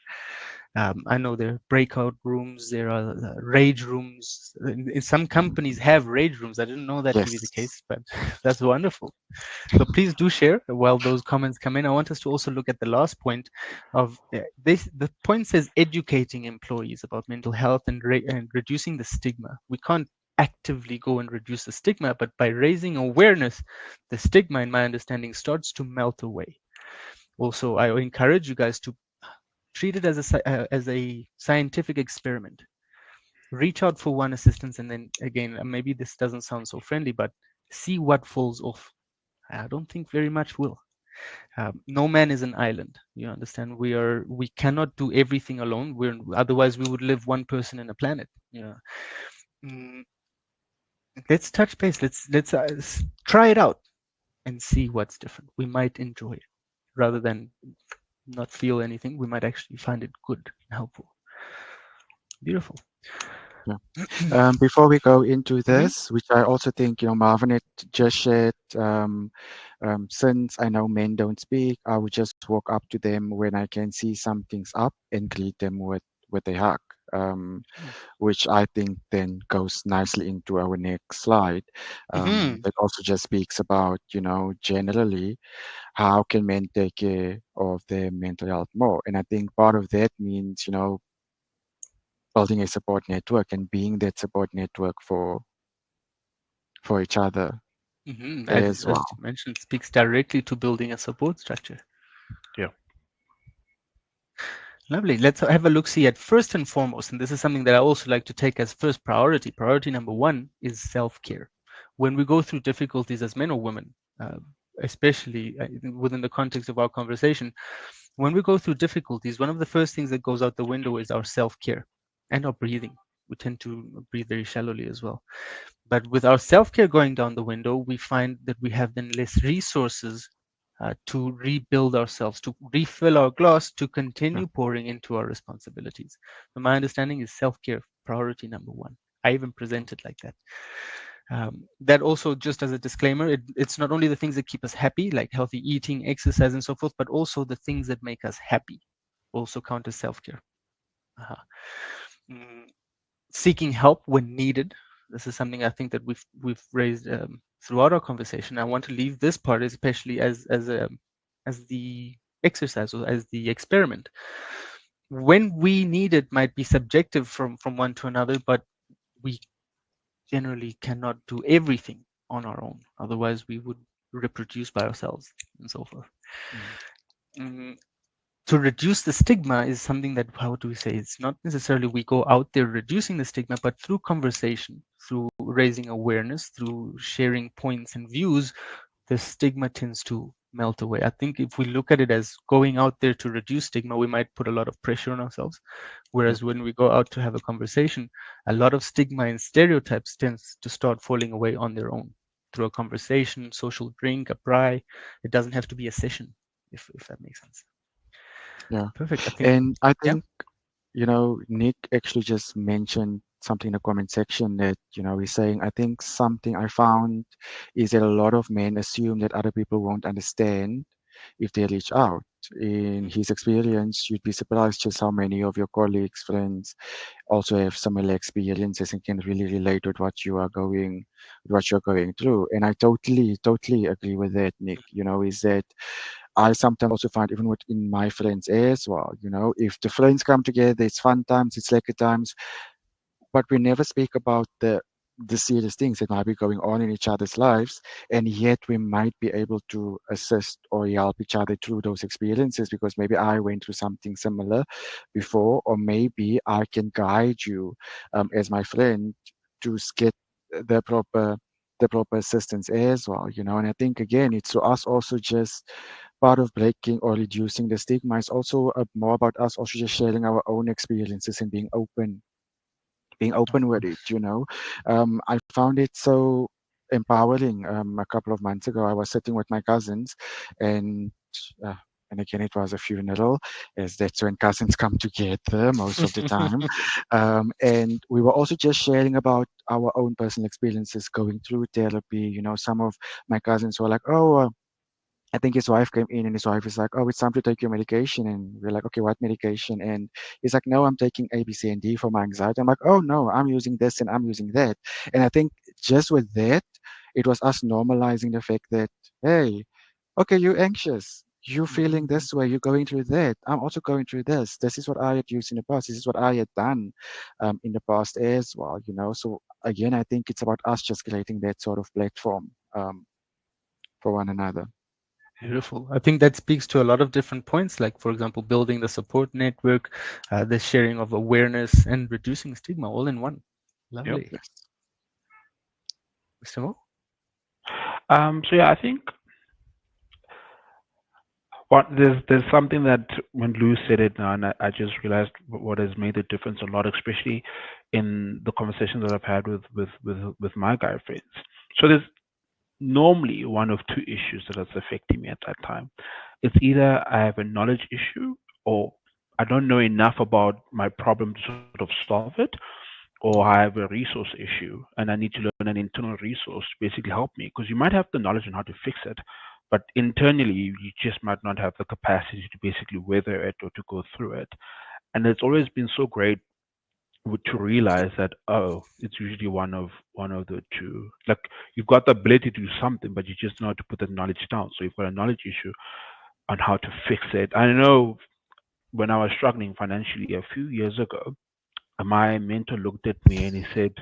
I know there are breakout rooms, there are rage rooms. In some companies have rage rooms. I didn't know that to be the Yes. case, but that's wonderful. So please do share while those comments come in. I want us to also look at the last point of this. The point says educating employees about mental health and reducing the stigma. We can't actively go and reduce the stigma, but by raising awareness, the stigma, in my understanding, starts to melt away. Also, I encourage you guys to treat it as a scientific experiment. Reach out for one assistance, and then again, maybe this doesn't sound so friendly, but see what falls off. I don't think very much will. No man is an island. You understand? We cannot do everything alone. Otherwise we would live one person in a planet. Mm, let's touch base. Let's try it out and see what's different. We might enjoy it rather than not feel anything. We might actually find it good and helpful. Beautiful. Yeah. Before we go into Mhm. this, which I also think, Marvin had just shared, since I know men don't speak, I would just walk up to them when I can see something's up and greet them with a hug, which I think then goes nicely into our next slide. Mhm. That also just speaks about, generally, how can men take care of their mental health more? And I think part of that means, building a support network and being that support network for each other as As well. you mentioned, speaks directly to building a support structure. Yeah. Lovely. Let's have a look see at first and foremost, and this is something that I also like to take as first priority. Priority number one is self-care. When we go through difficulties as men or women, especially within the context of our conversation, when we go through difficulties, one of the first things that goes out the window is our self-care and our breathing. We tend to breathe very shallowly as well. But with our self-care going down the window, we find that we have then less resources to rebuild ourselves, to refill our glass, to Yeah. continue pouring into our responsibilities. So my understanding is self-care priority number one. I even present it like that. That also, just as a disclaimer, it's not only the things that keep us happy, like healthy eating, exercise, and so forth, but also the things that make us happy also count as self-care. Uh-huh. Mm, Seeking help when needed. This is something I think that we've raised throughout our conversation. I want to leave this part especially as the exercise or as the experiment. When we need it might be subjective from one to another, but we generally cannot do everything on our own. Otherwise, we would reproduce by ourselves and so forth. Mm. Mm, to reduce the stigma is something that, how do we say, it's not necessarily we go out there reducing the stigma, but through conversation, through raising awareness, through sharing points and views, the stigma tends to melt away. I think if we look at it as going out there to reduce stigma, we might put a lot of pressure on ourselves. Yeah. Whereas when we go out to have a conversation, a lot of stigma and stereotypes tends to start falling away on their own through a conversation, social drink, a braai. It doesn't have to be a session, if that makes sense. Yeah. Perfect. I think, And I yeah. think, Nick actually just mentioned something in the comment section that, he's saying, I think something I found is that a lot of men assume that other people won't understand if they reach out. In his experience, you'd be surprised just how many of your colleagues, friends also have similar experiences and can really relate with what you're going through. And I totally, totally agree with that, Nick. Is that I sometimes also find even within my friends as well, if the friends come together, it's fun times, it's like times, but we never speak about the serious things that might be going on in each other's lives, and yet we might be able to assist or help each other through those experiences because maybe I went through something similar before, or maybe I can guide you as my friend to get the proper the proper assistance as well, and I think again it's to us also just part of breaking or reducing the stigma is also more about us also just sharing our own experiences and being open with it. I found it so empowering. A couple of months ago, I was sitting with my cousins, and uh, and again, it was a funeral, as that's when cousins come together most of the time. And we were also just sharing about our own personal experiences going through therapy. Some of my cousins were like, "Oh, I think his wife came in and his wife is like, "Oh, it's time to take your medication." And we're like, "Okay, what medication?" And he's like, "No, I'm taking A, B, C, and D for my anxiety." I'm like, "Oh, no, I'm using this and I'm using that." And I think just with that, it was us normalizing the fact that, hey, okay, you're anxious. You're feeling this way. You're going through that. I'm also going through this. This is what I had used in the past. This is what I had done in the past as well. So again, I think it's about us just creating that sort of platform for one another. Beautiful. I think that speaks to a lot of different points, like, for example, building the support network, the sharing of awareness, and reducing stigma all in one. Yep. Lovely. Yes. Mr. Mo? So yeah, I think there's something that when Lou said it now, and I just realized what has made the difference a lot, especially in the conversations that I've had with my guy friends. So there's normally one of two issues that is affecting me at that time. It's either I have a knowledge issue or I don't know enough about my problem to sort of solve it, or I have a resource issue and I need to learn an internal resource to basically help me. Because you might have the knowledge on how to fix it, but internally you just might not have the capacity to basically weather it or to go through it. And it's always been so great to realize that, oh, it's usually one of the two. Like, you've got the ability to do something, but you just know how to put the knowledge down. So you've got a knowledge issue on how to fix it. I know when I was struggling financially a few years ago, my mentor looked at me and he said,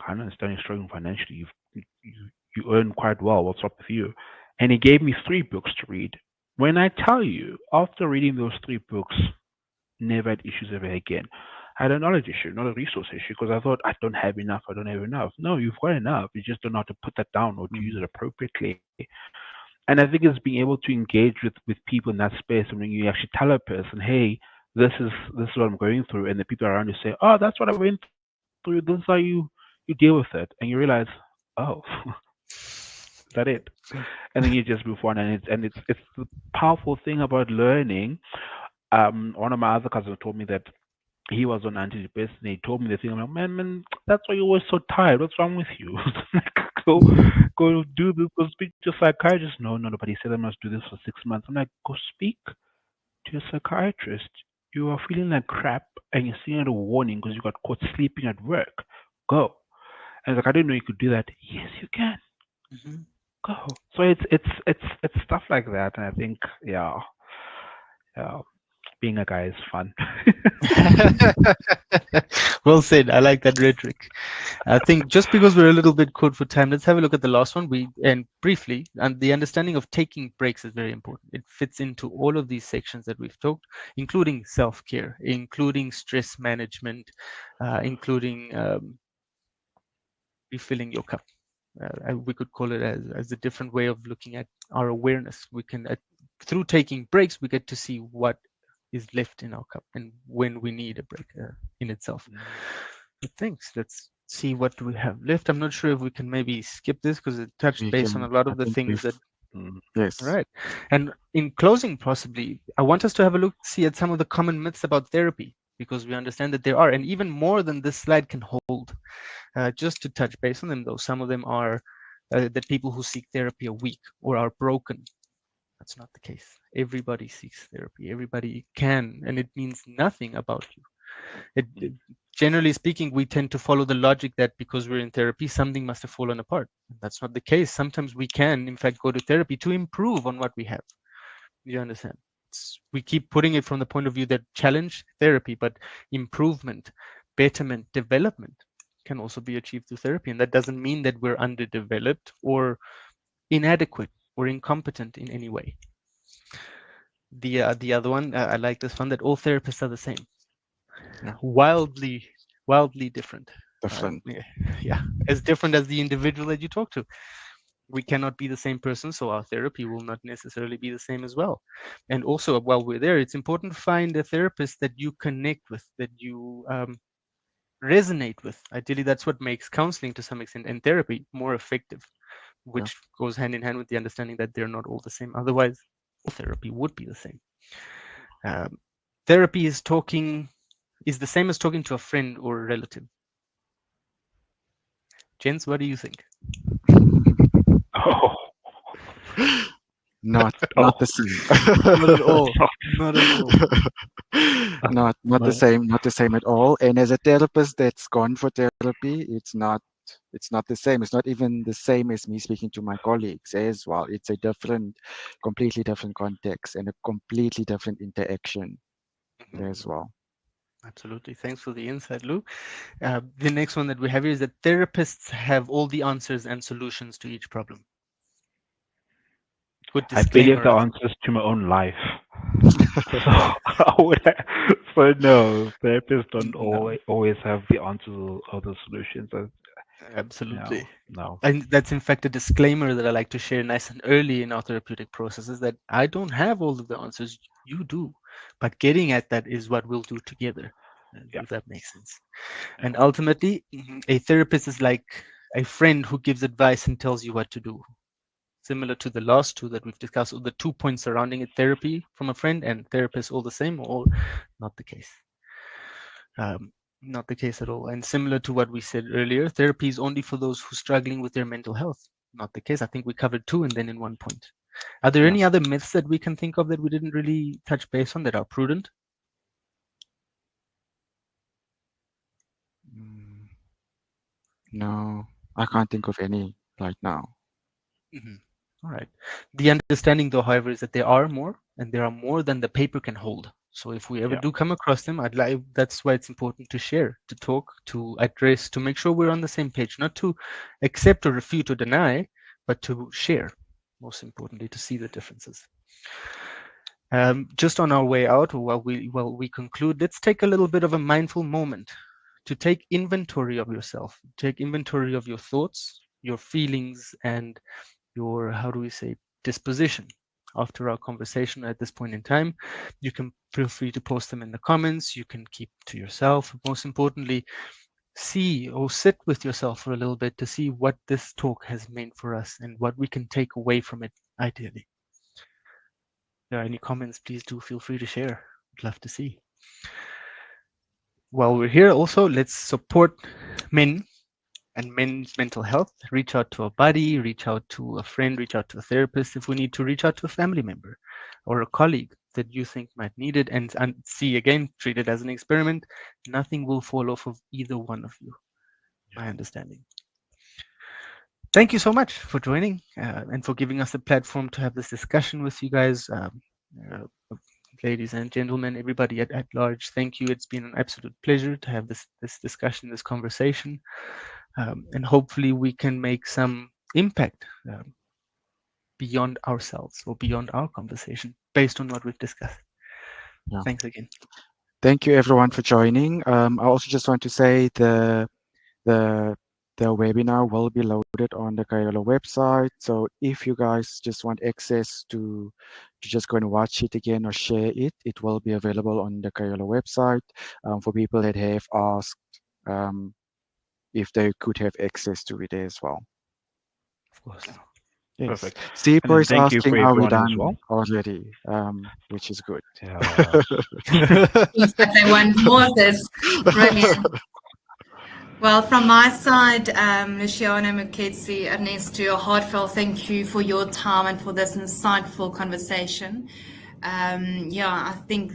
"I don't understand you're struggling financially. You earn quite well. What's up with you?" And he gave me three books to read. When I tell you, after reading those three books, never had issues ever again. I had a knowledge issue, not a resource issue, because I thought I don't have enough. I don't have enough. No, you've got enough. You just don't know how to put that down or to use it appropriately. And I think it's being able to engage with people in that space. And when you actually tell a person, "Hey, this is what I'm going through," and the people around you say, "Oh, that's what I went through. This is how you deal with it," and you realize, oh, is that it? And then you just move on, and it's the powerful thing about learning. One of my other cousins told me that he was on antidepressants, and he told me the thing. I'm like, man, that's why you're always so tired. What's wrong with you? Like, go do this, go speak to a psychiatrist. No, nobody said I must do this for 6 months. I'm like, go speak to a psychiatrist. You are feeling like crap, and you're seeing a warning because you got caught sleeping at work. Go. And he's like, I didn't know you could do that. Yes, you can. Mhm. Go. So it's stuff like that, and I think, yeah, being a guy is fun. Well said. I like that rhetoric. I think just because we're a little bit caught for time, let's have a look at the last one. And briefly, and the understanding of taking breaks is very important. It fits into all of these sections that we've talked, including self-care, including stress management, including refilling your cup. We could call it as a different way of looking at our awareness. We can, through taking breaks, we get to see what is left in our cup and when we need a break in itself. But thanks. Let's see what we have left. I'm not sure if we can maybe skip this because it touched base on a lot of the things that. Yes. Right. And in closing, possibly, I want us to have a look, see at some of the common myths about therapy, because we understand that there are, and even more than this slide can hold. Just to touch base on them, though, some of them are that people who seek therapy are weak or are broken. That's not the case. Everybody seeks therapy. Everybody can, and it means nothing about you. Generally speaking, we tend to follow the logic that because we're in therapy, something must have fallen apart. That's not the case. Sometimes we can, in fact, go to therapy to improve on what we have. You understand? We keep putting it from the point of view that challenge therapy, but improvement, betterment, development can also be achieved through therapy. And that doesn't mean that we're underdeveloped or inadequate or incompetent in any way. The other one, I like this one, that all therapists are the same. Yeah. Wildly different. Different. Yeah, as different as the individual that you talk to. We cannot be the same person, so our therapy will not necessarily be the same as well. And also, while we're there, it's important to find a therapist that you connect with, that you resonate with. Ideally, that's what makes counseling to some extent and therapy more effective, which goes hand in hand with the understanding that they're not all the same. Otherwise, all therapy would be the same. Therapy is the same as talking to a friend or a relative. Jens, what do you think? Oh, Not the same. Not at all. Not at all. Not the same. Not the same at all. And as a therapist that's gone for therapy, it's not the same. It's not even the same as me speaking to my colleagues as well. It's a completely different context and a completely different interaction as well. Absolutely. Thanks for the insight, Lou. The next one that we have here is that therapists have all the answers and solutions to each problem. Good I barely have the disclaimer. answers to my own life. So no, therapists don't always have the answers or the solutions. Absolutely. No. And that's in fact a disclaimer that I like to share nice and early in our therapeutic process, is that I don't have all of the answers, you do. But getting at that is what we'll do together, if that makes sense. And ultimately, a therapist is like a friend who gives advice and tells you what to do. Similar to the last two that we've discussed, or the 2 points surrounding it, therapy from a friend and therapist all the same, or not the case. Not the case at all. And similar to what we said earlier, therapy is only for those who are struggling with their mental health. Not the case. I think we covered 2 and then in 1 point. Are there any other myths that we can think of that we didn't really touch base on that are prudent? No, I can't think of any right now. All right. The understanding, though, however, is that there are more, and there are more than the paper can hold. So if we ever do come across them, that's why it's important to share, to talk, to address, to make sure we're on the same page, not to accept or refute or deny, but to share, most importantly, to see the differences. Just on our way out, while we conclude, let's take a little bit of a mindful moment to take inventory of yourself, take inventory of your thoughts, your feelings, and your, how do we say, disposition. After our conversation at this point in time, you can feel free to post them in the comments. You can keep to yourself. Most importantly, see or sit with yourself for a little bit to see what this talk has meant for us and what we can take away from it, ideally. If there are any comments, please do feel free to share. I'd love to see. While we're here, also, let's support men and men's mental health. Reach out to a buddy, reach out to a friend, reach out to a therapist. If we need to, reach out to a family member or a colleague that you think might need it, and see, again, treat it as an experiment. Nothing will fall off of either one of you, my understanding. Thank you so much for joining and for giving us a platform to have this discussion with you guys. Ladies and gentlemen, everybody at large, thank you. It's been an absolute pleasure to have this discussion, this conversation. And hopefully we can make some impact beyond ourselves or beyond our conversation based on what we've discussed. Thanks again. Thank you everyone for joining. I also just want to say the The webinar will be loaded on the Kaelo website. So if you guys just want access to just go and watch it again or share it, it will be available on the Kaelo website for people that have asked if they could have access to it as well. Of course. Yes. Perfect. And Steeper then is thank you asking, for are we everyone as done well. already? Which is good. Yeah. Seems like they want more of this. Brilliant. Well, from my side, Luciano, Moeketsi, Ernesto, a heartfelt thank you for your time and for this insightful conversation. I think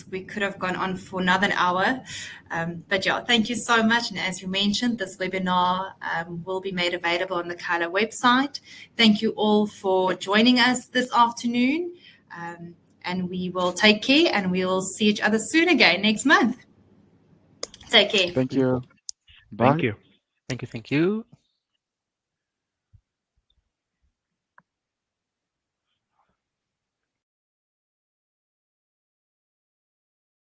we could have gone on for another hour. But thank you so much. And as you mentioned, this webinar will be made available on the Kaelo website. Thank you all for joining us this afternoon. And we will take care, and we will see each other soon again next month. Take care. Thank you. Bye. Thank you. Thank you.